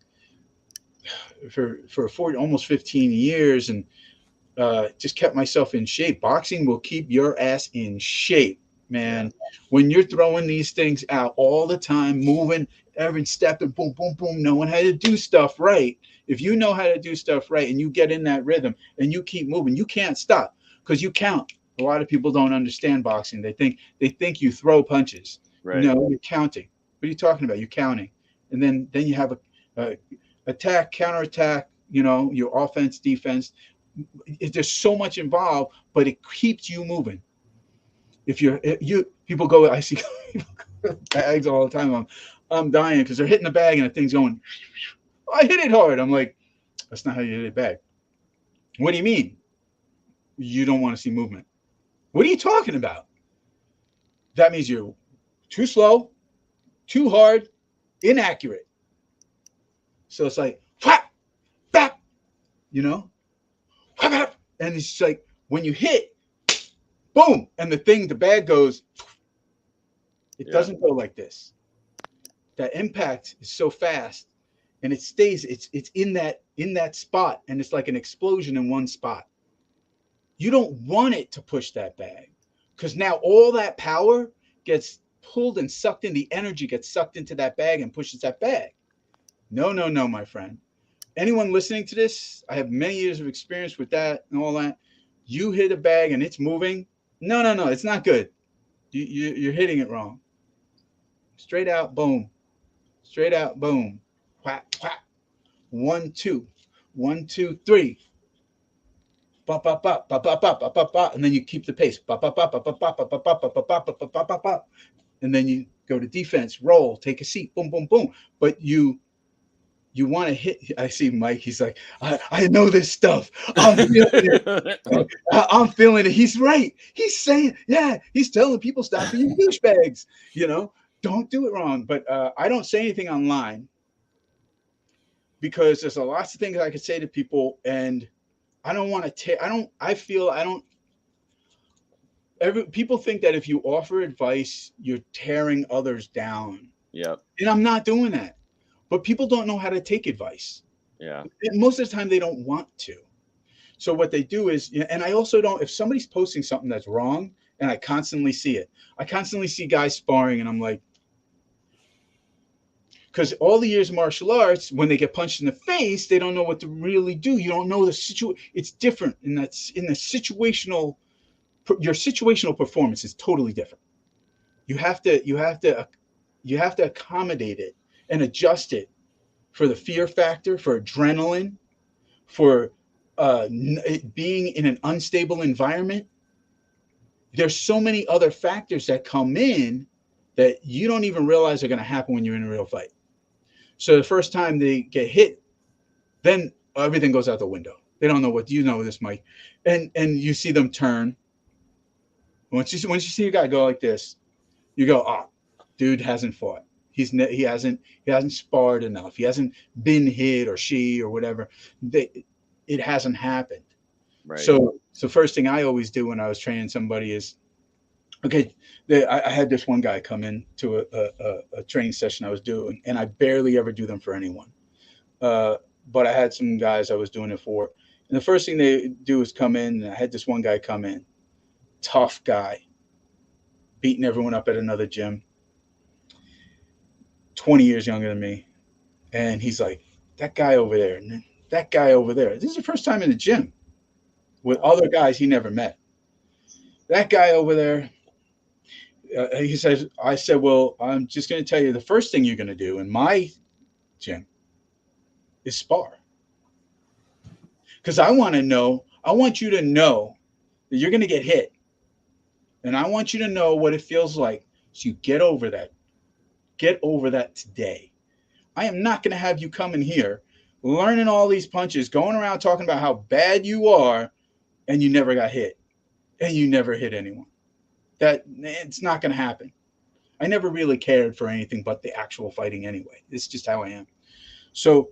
almost 15 years, and just kept myself in shape. Boxing will keep your ass in shape, man. Yeah. When you're throwing these things out all the time, moving every step, and boom, boom, boom, knowing how to do stuff right. If you know how to do stuff right and you get in that rhythm and you keep moving, you can't stop because you count. A lot of people don't understand boxing. They think you throw punches. Right. No, you're counting. What are you talking about? You're counting, and then you have a attack, counterattack. Your offense, defense. There's so much involved, but it keeps you moving. If people go, I see bags all the time. I'm dying because they're hitting the bag and the thing's going. I hit it hard. I'm like, that's not how you hit it back. What do you mean? You don't want to see movement. What are you talking about? That means you're too slow, too hard, inaccurate. So it's like, whap, bap, whap, bap. And it's like when you hit, boom, and the bag goes. It doesn't go like this. That impact is so fast, and it stays. It's in that spot, and it's like an explosion in one spot. You don't want it to push that bag, because now all that power gets pulled and sucked in. The energy gets sucked into that bag and pushes that bag. No, my friend. Anyone listening to this, I have many years of experience with that and all that. You hit a bag and it's moving. No, it's not good. You're hitting it wrong. Straight out, boom. Straight out, boom. Whack, whack. 1, 2. 1, 2, 3. Bop, bop, bop, bop, bop, bop, bop, bop, bop. And then you keep the pace. Bop, bop, bop, bop, bop, bop, bop, bop, bop, bop, bop, bop, bop, bop, bop. And then you go to defense, roll, take a seat, boom, boom, boom. But you want to hit. I see Mike. He's like, I know this stuff. I'm feeling it. I'm feeling it. He's right. He's saying, yeah. He's telling people stop being douchebags. Don't do it wrong. But I don't say anything online because there's lots of things I could say to people, and I don't want to. People think that if you offer advice, you're tearing others down. Yep. And I'm not doing that. But people don't know how to take advice. Yeah. And most of the time they don't want to. So what they do is, and I also don't, if somebody's posting something that's wrong, and I constantly see it, I constantly see guys sparring, and I'm like, because all the years of martial arts, when they get punched in the face, they don't know what to really do. You don't know the situation. It's different in that, in the situational, your situational performance is totally different. You have to accommodate it and adjust it for the fear factor, for adrenaline, for being in an unstable environment. There's so many other factors that come in that you don't even realize are going to happen when you're in a real fight. So the first time they get hit, then everything goes out the window. They don't know what this, Mike, and you see them turn. Once you see a guy go like this, you go, oh, dude hasn't fought. He hasn't sparred enough. He hasn't been hit, or she, or whatever. It hasn't happened. Right. So first thing I always do when I was training somebody is, okay, I had this one guy come in to a training session I was doing, and I barely ever do them for anyone. But I had some guys I was doing it for. And the first thing they do is come in, and I had this one guy come in, tough guy, beating everyone up at another gym, 20 years younger than me. And he's like, that guy over there, and that guy over there. This is the first time in the gym with other guys he never met. That guy over there, he says, I said, well, I'm just going to tell you, the first thing you're going to do in my gym is spar. Because I want you to know that you're going to get hit. And I want you to know what it feels like. So you get over that. Get over that today. I am not going to have you come in here learning all these punches, going around talking about how bad you are, and you never got hit. And you never hit anyone. It's not going to happen. I never really cared for anything but the actual fighting anyway. It's just how I am. So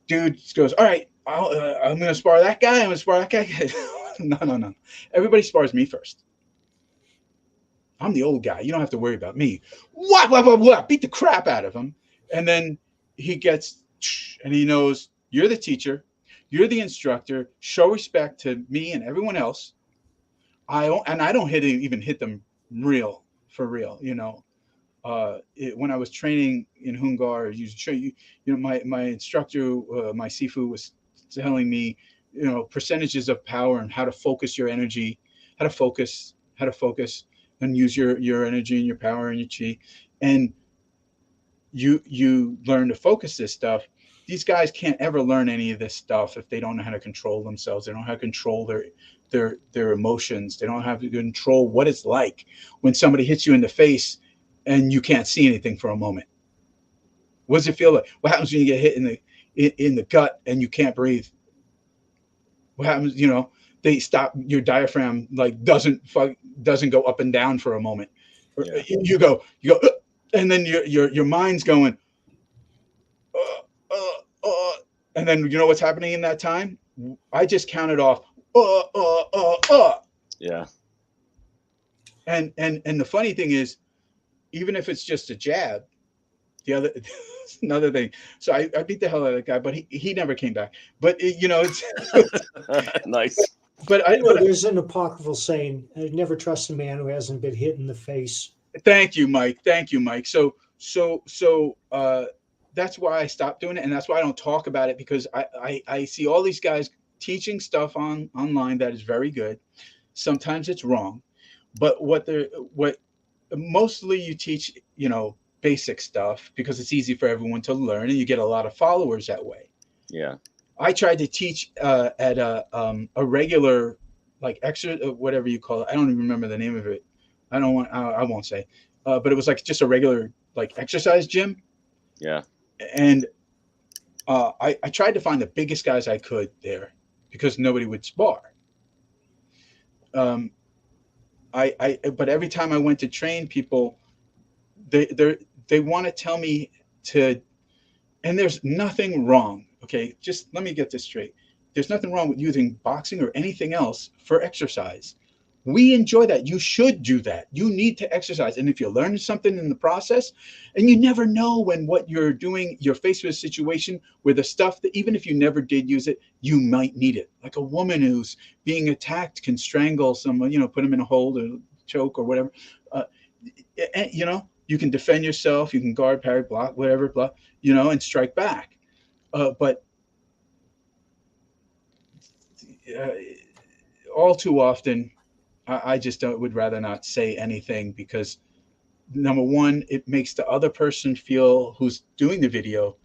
dude goes, all right, I'm going to spar that guy. I'm going to spar that guy. No. Everybody spars me first. I'm the old guy. You don't have to worry about me. What? Beat the crap out of him. And then he gets And he knows you're the teacher, you're the instructor. Show respect to me and everyone else. I don't even hit them for real. When I was training in Hungar, my instructor, my Sifu was telling me, percentages of power and how to focus your energy, how to focus and use your energy and your power and your chi. And you learn to focus this stuff. These guys can't ever learn any of this stuff if they don't know how to control themselves. They don't know how to control their emotions. They don't have to control what it's like when somebody hits you in the face and you can't see anything for a moment. What does it feel like? What happens when you get hit in the gut and you can't breathe? What happens? They stop, your diaphragm like doesn't go up and down for a moment. Yeah. You go, and then your mind's going, and then you know what's happening in that time? I just counted off, Yeah. And the funny thing is, even if it's just a jab, the other another thing. So I beat the hell out of that guy, but he never came back. But it's Nice. But there's an apocryphal saying: "Never trust a man who hasn't been hit in the face." Thank you, Mike. So that's why I stopped doing it, and that's why I don't talk about it, because I see all these guys teaching stuff online that is very good. Sometimes it's wrong, but what mostly you teach, basic stuff because it's easy for everyone to learn, and you get a lot of followers that way. Yeah. I tried to teach at a regular, like extra, whatever you call it. I don't even remember the name of it. I won't say, but it was like just a regular like exercise gym. Yeah. And I tried to find the biggest guys I could there because nobody would spar. But every time I went to train people, they want to tell me to, and there's nothing wrong. Okay, just let me get this straight. There's nothing wrong with using boxing or anything else for exercise. We enjoy that. You should do that. You need to exercise. And if you're learning something in the process, and you never know when what you're doing, you're faced with a situation where the stuff that even if you never did use it, you might need it. Like a woman who's being attacked can strangle someone, put them in a hold or choke or whatever. And, you can defend yourself. You can guard, parry, block, whatever, blah, and strike back. But all too often, I just would rather not say anything because, number one, it makes the other person feel who's doing the video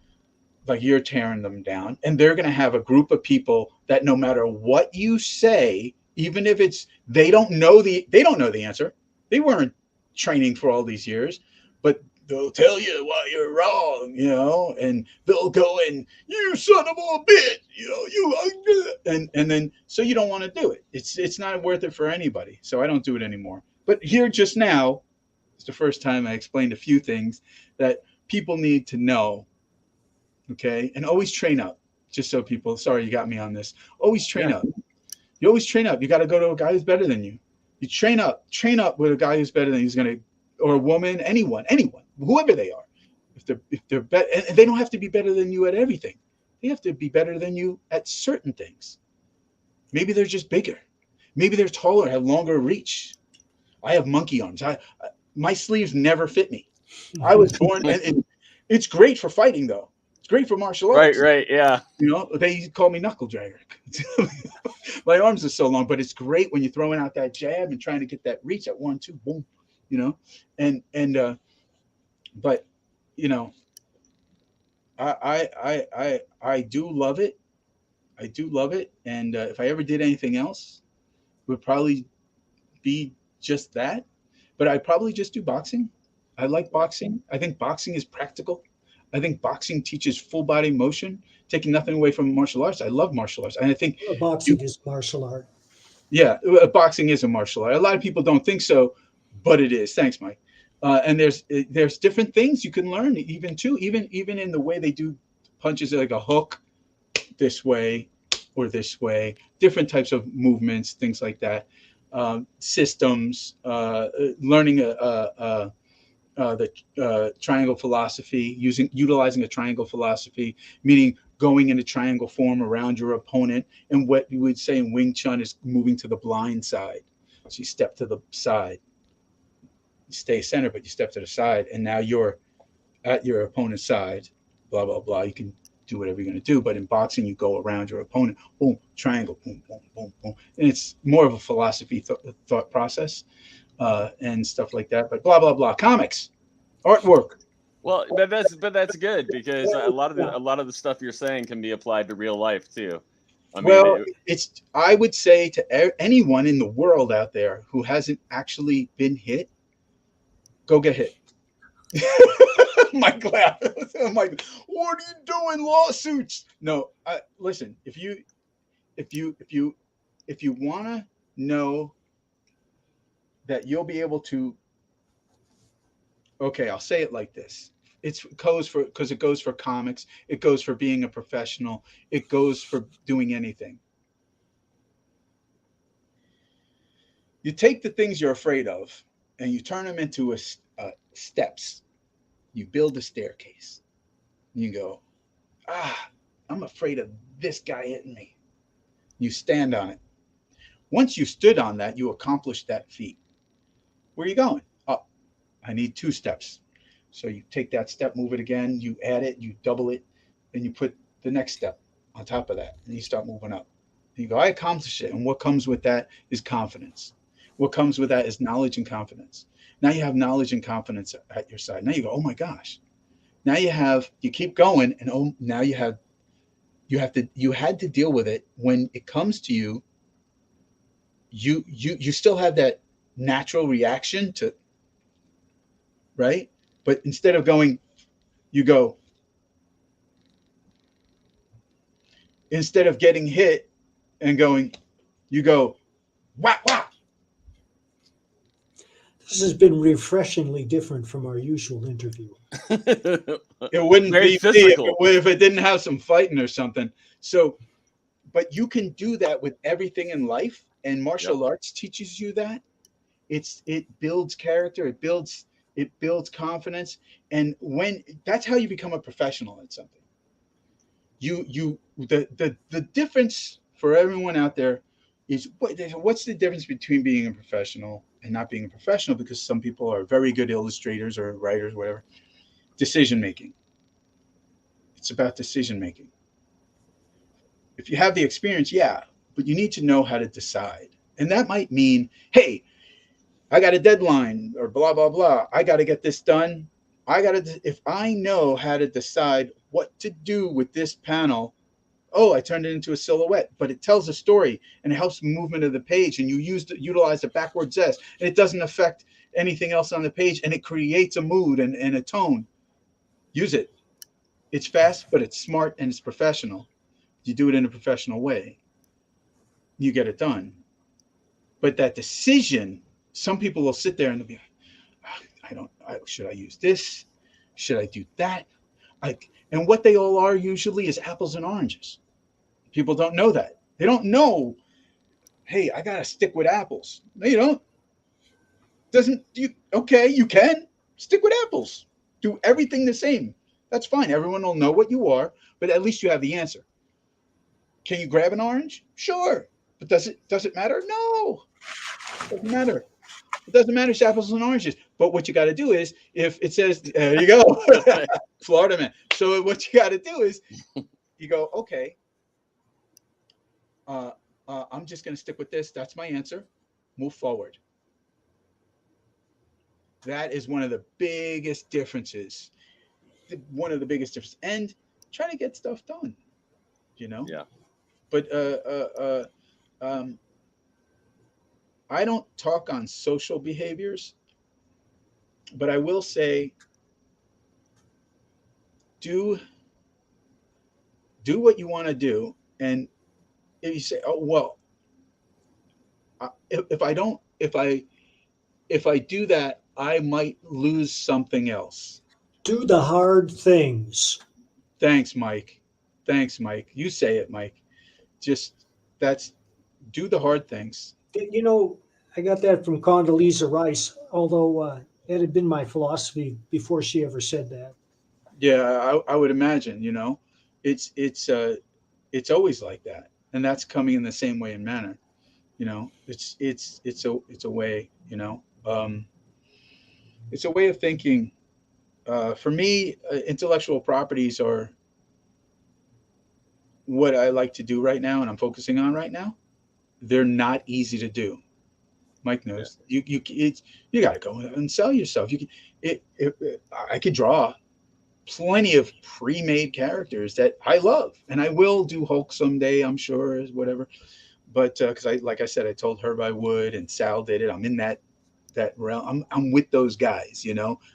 like you're tearing them down, and they're going to have a group of people that no matter what you say, even if it's they don't know the answer, they weren't training for all these years, but they'll tell you why you're wrong, and they'll go and you son of a bitch, and then so you don't want to do it. It's not worth it for anybody. So I don't do it anymore. But here just now, it's the first time I explained a few things that people need to know. Okay, and always train up. Just so people, sorry you got me on this. Always train up. You always train up. You got to go to a guy who's better than you. You train up with a guy who's better than you. He's gonna, or a woman, anyone, whoever they are. If they're better, and they don't have to be better than you at everything. They have to be better than you at certain things. Maybe they're just bigger. Maybe they're taller, have longer reach. I have monkey arms. My sleeves never fit me. I was born, and it's great for fighting though. It's great for martial arts. Right, yeah. They call me knuckle dragger. My arms are so long, but it's great when you're throwing out that jab and trying to get that reach at 1, 2, boom, but I do love it. I do love it. And if I ever did anything else, it would probably be just that. But I'd probably just do boxing. I like boxing. I think boxing is practical. I think boxing teaches full body motion, taking nothing away from martial arts. I love martial arts. And I think boxing is martial art. Yeah, boxing is a martial art. A lot of people don't think so, but it is. Thanks, Mike. And there's different things you can learn, even in the way they do punches, like a hook this way or this way, different types of movements, things like that. Systems, learning the triangle philosophy, utilizing a triangle philosophy, meaning going in a triangle form around your opponent. And what you would say in Wing Chun is moving to the blind side. So you step to the side, you stay center, but you step to the side, and now you're at your opponent's side. Blah blah blah. You can do whatever you're going to do, but in boxing, you go around your opponent. Boom, triangle. Boom, boom, boom, boom. And it's more of a philosophy thought process and stuff like that. But blah blah blah. Comics, artwork. Well, but that's good because a lot of the stuff you're saying can be applied to real life too. I mean, Well, it's I would say to anyone in the world out there who hasn't actually been hit, go get hit. Mike laughed. I'm like, what are you doing? Lawsuits? No, listen. If you want to know that you'll be able to, okay, I'll say it like this. It goes for comics. It goes for being a professional. It goes for doing anything. You take the things you're afraid of and you turn them into steps. You build a staircase. You go, I'm afraid of this guy hitting me. You stand on it. Once you stood on that, you accomplished that feat. Where are you going? Up. I need 2 steps. So you take that step, move it again, you add it, you double it, and you put the next step on top of that, and you start moving up. And you go, I accomplished it. And what comes with that is confidence. What comes with that is knowledge and confidence. Now you have knowledge and confidence at your side. Now you go, oh my gosh. Now you keep going, and now you had to deal with it. When it comes to you, you still have that natural reaction to, right? But instead of going, you go, instead of getting hit and going, you go, whack, whack. This has been refreshingly different from our usual interview. It wouldn't Very be physical. if it didn't have some fighting or something. So, but you can do that with everything in life, and martial arts teaches you that. It builds character, it builds confidence, and when that's how you become a professional at something. The difference for everyone out there is what's the difference between being a professional and not being a professional? Because some people are very good illustrators or writers, whatever. Decision making. It's about decision making. If you have the experience, yeah, but you need to know how to decide, and that might mean, hey, I got a deadline or blah blah blah. I got to get this done. If I know how to decide what to do with this panel, I turned it into a silhouette, but it tells a story and it helps movement of the page, and you utilize the backwards S, and it doesn't affect anything else on the page, and it creates a mood and a tone. Use it. It's fast, but it's smart and it's professional. You do it in a professional way, you get it done. But that decision, some people will sit there and they'll be like, should I use this? Should I do that? And what they all are usually is apples and oranges. People don't know that. They don't know, hey, I got to stick with apples. No, you don't. You can stick with apples. Do everything the same. That's fine. Everyone will know what you are, but at least you have the answer. Can you grab an orange? Sure. But does it matter? No. It doesn't matter. It doesn't matter. It's apples and oranges. But what you got to do is, if it says, there you go, Florida man. So what you got to do is, you go, okay, I'm just going to stick with this. That's my answer. Move forward. That is one of the biggest differences. One of the biggest differences. And try to get stuff done, Yeah. But I don't talk on social behaviors, but I will say, do what you want to do. And if you say, oh, well, if I do that, I might lose something else. Do the hard things. Thanks, Mike. You say it, Mike. Do the hard things. I got that from Condoleezza Rice, although It had been my philosophy before she ever said that. Yeah, I would imagine. It's it's always like that, and that's coming in the same way and manner. It's a way. It's a way of thinking. For me, intellectual properties are what I like to do right now, and I'm focusing on right now. They're not easy to do. Mike Yeah. knows. You got to go and sell yourself. I could draw plenty of pre-made characters that I love, and I will do Hulk someday, I'm sure, whatever. But because like I said, I told Herb I would, and Sal did it. I'm in that realm. I'm with those guys.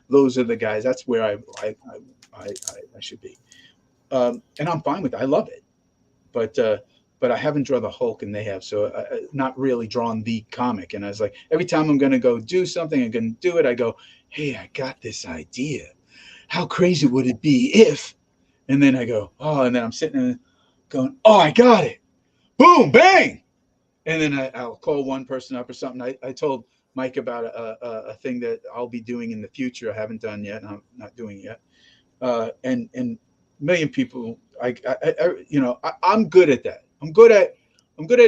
Those are the guys. That's where I should be. And I'm fine with it. I love it. But I haven't drawn the Hulk, and they have, so not really drawn the comic. And I was like, every time I'm going to go do something, I'm going to do it. I go, hey, I got this idea. How crazy would it be if? And then I go, oh, and then I'm sitting there going, oh, I got it. Boom, bang. And then I'll call one person up or something. I told Mike about a thing that I'll be doing in the future. I haven't done yet. And I'm not doing it yet. And a million people, I'm good at that. I'm good at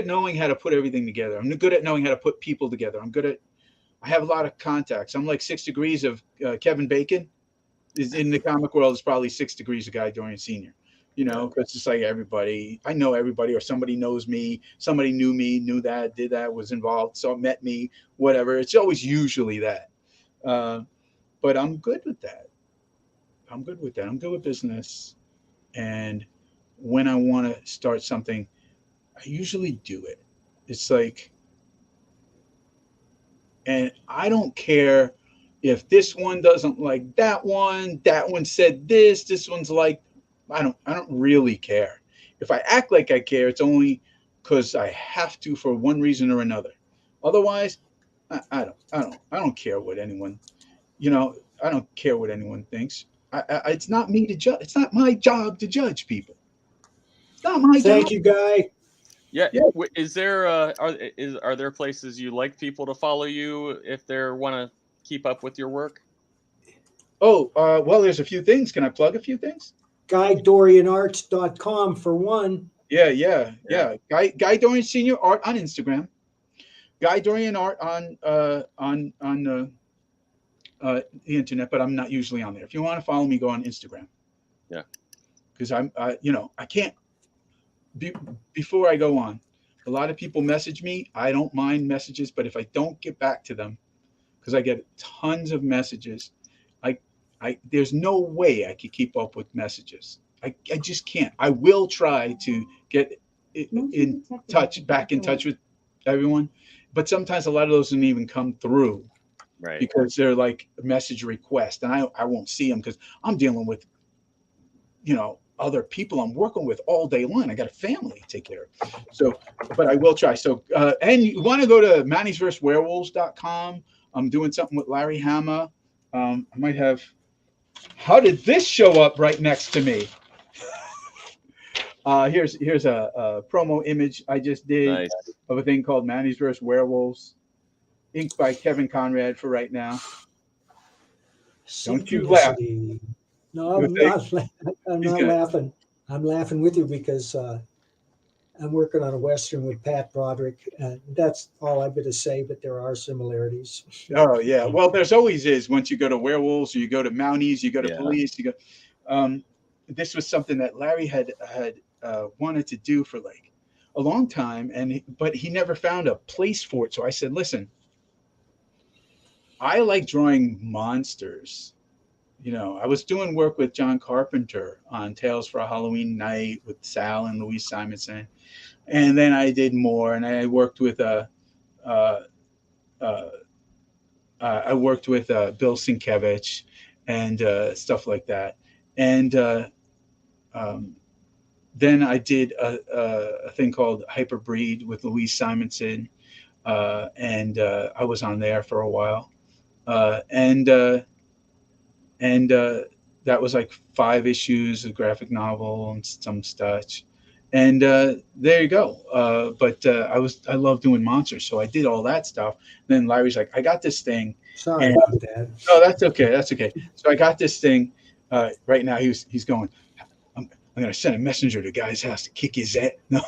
knowing how to put everything together. I'm good at knowing how to put people together. I have a lot of contacts. I'm like 6 degrees of Kevin Bacon. Is in the comic world is probably 6 degrees of Guy Dorian Sr. Because it's like everybody, I know everybody, or somebody knows me, somebody knew me, knew that, did that, was involved, so met me, whatever. It's always usually that. But I'm good with that. I'm good with that. I'm good with business. And when I want to start something, I usually do it. It's like, and I don't care if this one doesn't like that one said this one's like, I don't really care. If I act like I care, it's only because I have to for one reason or another. Otherwise, I don't care what anyone, I don't care what anyone thinks. It's not me to judge. It's not my job to judge people. It's not my job. Thank you, Guy. Yeah. Yeah. Is there are there places you like people to follow you if they want to keep up with your work? Oh, well, there's a few things. Can I plug a few things? GuyDorianArt.com for one. Yeah. Guy Dorian Sr. Art on Instagram. Guy Dorian Art on the internet, but I'm not usually on there. If you want to follow me, go on Instagram. Yeah. Because I can't. Before I go on, a lot of people message me. I don't mind messages, but if I don't get back to them, because I get tons of messages, there's no way I could keep up with messages. I just can't. I will try to get back in touch with everyone, but sometimes a lot of those don't even come through Right. because they're like a message request, and I won't see them because I'm dealing with other people I'm working with all day long. I got a family to take care of. So, but I will try. So, and you want to go to manniesversewerewolves.com. I'm doing something with Larry Hama. I might have. How did this show up right next to me? Here's a promo image I just did Nice. of a thing called Manny's vs. Werewolves, inked by Kevin Conrad for right now. Don't you laugh. No, I'm not. I'm not laughing. I'm laughing with you because I'm working on a Western with Pat Broderick, and that's all I've got to say, but there are similarities. Oh, yeah. Well, there's always is. Once you go to werewolves, or you go to Mounties, you go to police, you go. This was something that Larry had wanted to do for like a long time, but he never found a place for it. So I said, listen, I like drawing monsters. I was doing work with John Carpenter on Tales for a Halloween Night with Sal and Louise Simonson. And then I did more, and I worked with Bill Sienkiewicz and stuff like that. And then I did a thing called Hyperbreed with Louise Simonson, and I was on there for a while. And that was like 5 issues, a graphic novel and some such. And there you go. But I love doing monsters, so I did all that stuff. Then Larry's like, I got this thing. Sorry about that. No, that's okay. That's okay. So I got this thing right now. He's going. I'm gonna send a messenger to the guy's house to kick his ass. No,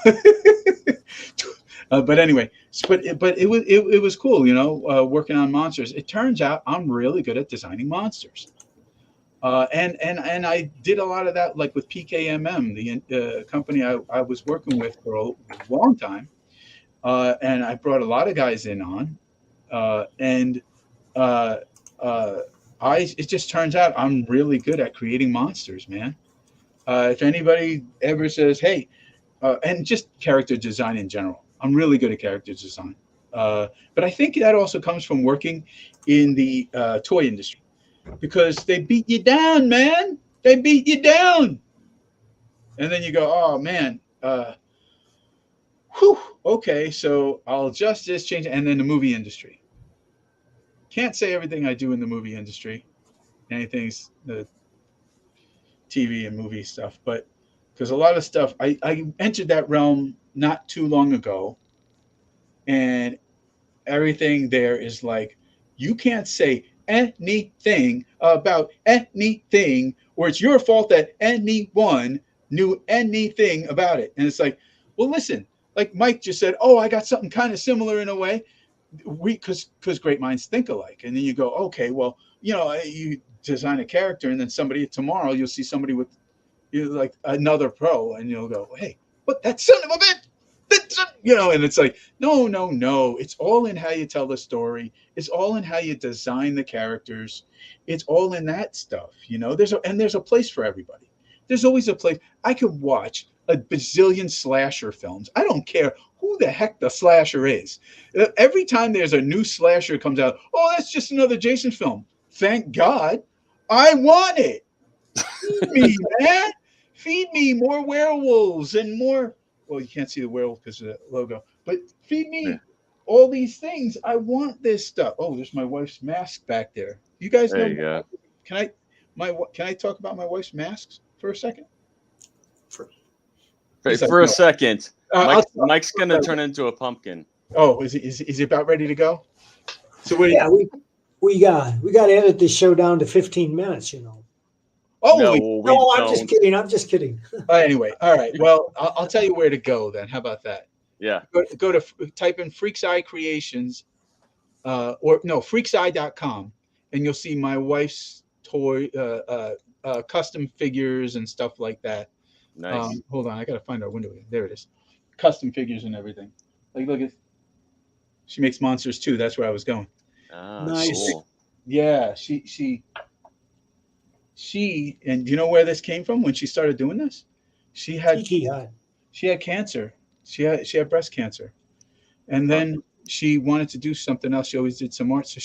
but anyway, but it was cool, working on monsters. It turns out I'm really good at designing monsters, and I did a lot of that, like with PKMM, the company I was working with for a long time, and I brought a lot of guys in on, and uh, uh, it just turns out I'm really good at creating monsters, man. If anybody ever says, "Hey," and just character design in general, I'm really good at character design. But I think that also comes from working in the toy industry, because they beat you down, man. They beat you down, and then you go, "Oh man, whew, okay, so I'll adjust this, change," and then the movie industry. Can't say everything I do in the movie industry. Anything's the TV and movie stuff, but because a lot of stuff, I entered that realm not too long ago, and everything there is like, you can't say anything about anything, or it's your fault that anyone knew anything about it. And it's like, well, listen, like Mike just said, oh, I got something kind of similar in a way. Because great minds think alike. And then you go, okay, well, you design a character, and then tomorrow you'll see somebody with like another pro, and you'll go, hey, what, that son of a bitch, and it's like, no, it's all in how you tell the story. It's all in how you design the characters. It's all in that stuff. There's a place for everybody. There's always a place. I could watch a bazillion slasher films. I don't care who the heck the slasher is. Every time there's a new slasher comes out, oh, that's just another Jason film. Thank God. I want it. Feed me, man. Feed me more werewolves and more. Well, you can't see the werewolf because of the logo, but feed me all these things. I want this stuff. Oh, there's my wife's mask back there. You guys There know. you go. Can I talk about my wife's masks for a second? For a second, Mike's going to turn into a pumpkin. Oh, is he about ready to go? So what? Yeah, we got to edit this show down to 15 minutes. Oh, no, I'm just kidding. I'm just kidding. Anyway, all right. Well, I'll tell you where to go then. How about that? Yeah. Go to type in Freak's Eye Creations, freakseye.com, and you'll see my wife's toy, custom figures and stuff like that. Nice. Hold on, I gotta find our window. There it is. Custom figures and everything. Like, look at. She makes monsters too. That's where I was going. Nice. Cool. Yeah, she, and do you know where this came from when she started doing this? She had cancer. She had breast cancer, and then she wanted to do something else. She always did some art, so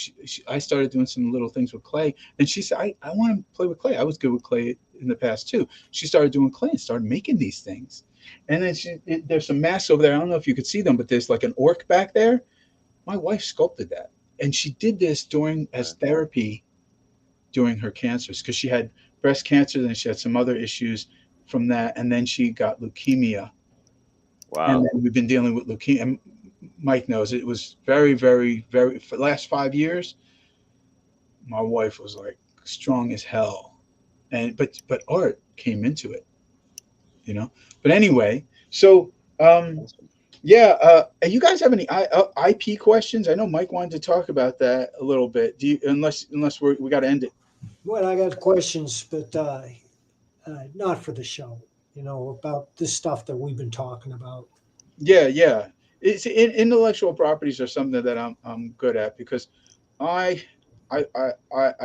I started doing some little things with clay. And she said, I want to play with clay. I was good with clay in the past too. She started doing clay and started making these things. And then there's some masks over there. I don't know if you could see them, but there's like an orc back there. My wife sculpted that, and she did this as therapy during her cancers, because she had breast cancer, then she had some other issues from that, and then she got leukemia. Wow. And then we've been dealing with leukemia. And Mike knows it was very, very, very, for the last 5 years, my wife was like strong as hell. But art came into it, But anyway, so you guys have any IP questions? I know Mike wanted to talk about that a little bit. Do you? Unless we got to end it. Well, I got questions, but not for the show. About this stuff that we've been talking about. Yeah. It's intellectual properties are something that I'm good at, because I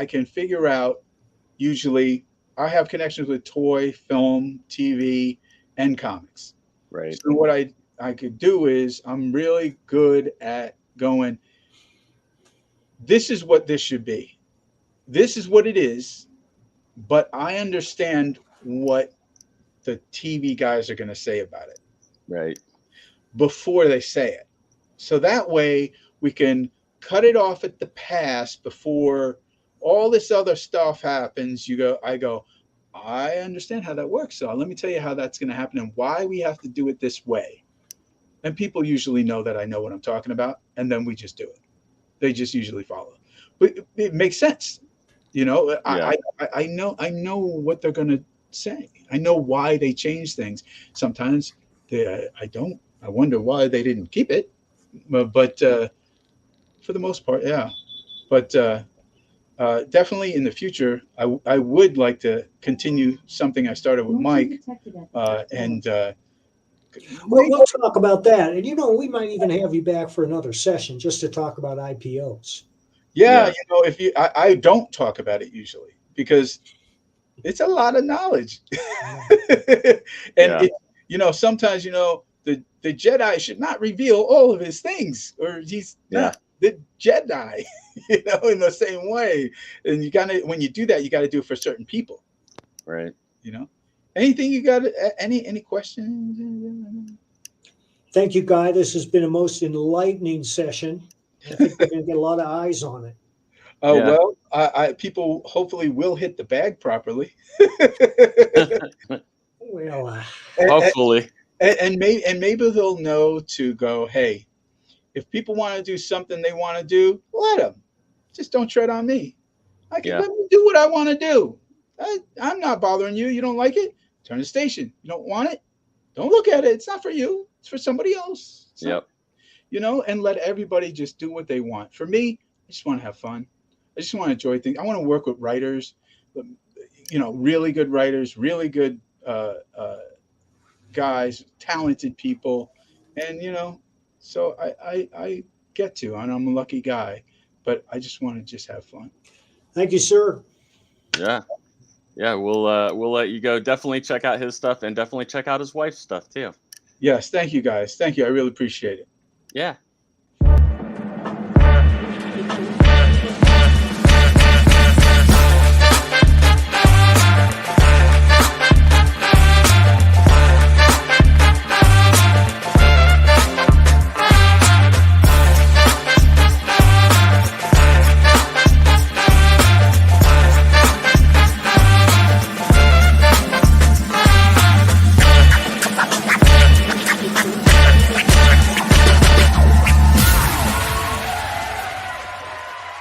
can figure out. Usually, I have connections with toy, film, TV, and comics. Right. So what I could do is, I'm really good at going, this is what this should be. This is what it is, but I understand what the TV guys are going to say about it. Right. Before they say it. So that way we can cut it off at the pass before all this other stuff happens. I understand how that works. So let me tell you how that's going to happen and why we have to do it this way. And people usually know that I know what I'm talking about, and then we just do it. They just usually follow. but it makes sense. You know, Yeah. I know what they're gonna say. I know why they change things. Sometimes I don't. I wonder why they didn't keep it. But for the most part, yeah. But definitely in the future, I would like to continue something I started with Mike, and Well, we'll talk about that. And, we might even have you back for another session just to talk about IPOs. yeah, Yeah. if you, I don't talk about it usually because it's a lot of knowledge, and Yeah. it, sometimes the Jedi should not reveal all of his things, or he's Yeah. not the Jedi, in the same way. And you gotta, when you do that, you got to do it for certain people. Right. Anything you got? Any questions? Thank you, Guy. This has been a most enlightening session. I think we're going to get a lot of eyes on it. Oh, Yeah. well, people hopefully will hit the bag properly. Well, and, Hopefully. maybe they'll know to go, hey, if people want to do something they want to do, let them. Just don't tread on me. Yeah. Let me do what I want to do. I'm not bothering you. You don't like it? Turn the station. You don't want it? Don't look at it. It's not for you. It's for somebody else. Yep. And let everybody just do what they want. For me, I just want to have fun. I just want to enjoy things. I want to work with writers, really good writers, really good guys, talented people, and so I get to, and I'm a lucky guy, but I just want to just have fun. thank you, sir. Yeah. Yeah. We'll let you go. Definitely check out his stuff and definitely check out his wife's stuff too. Yes, thank you guys. Thank you. I really appreciate it. Yeah.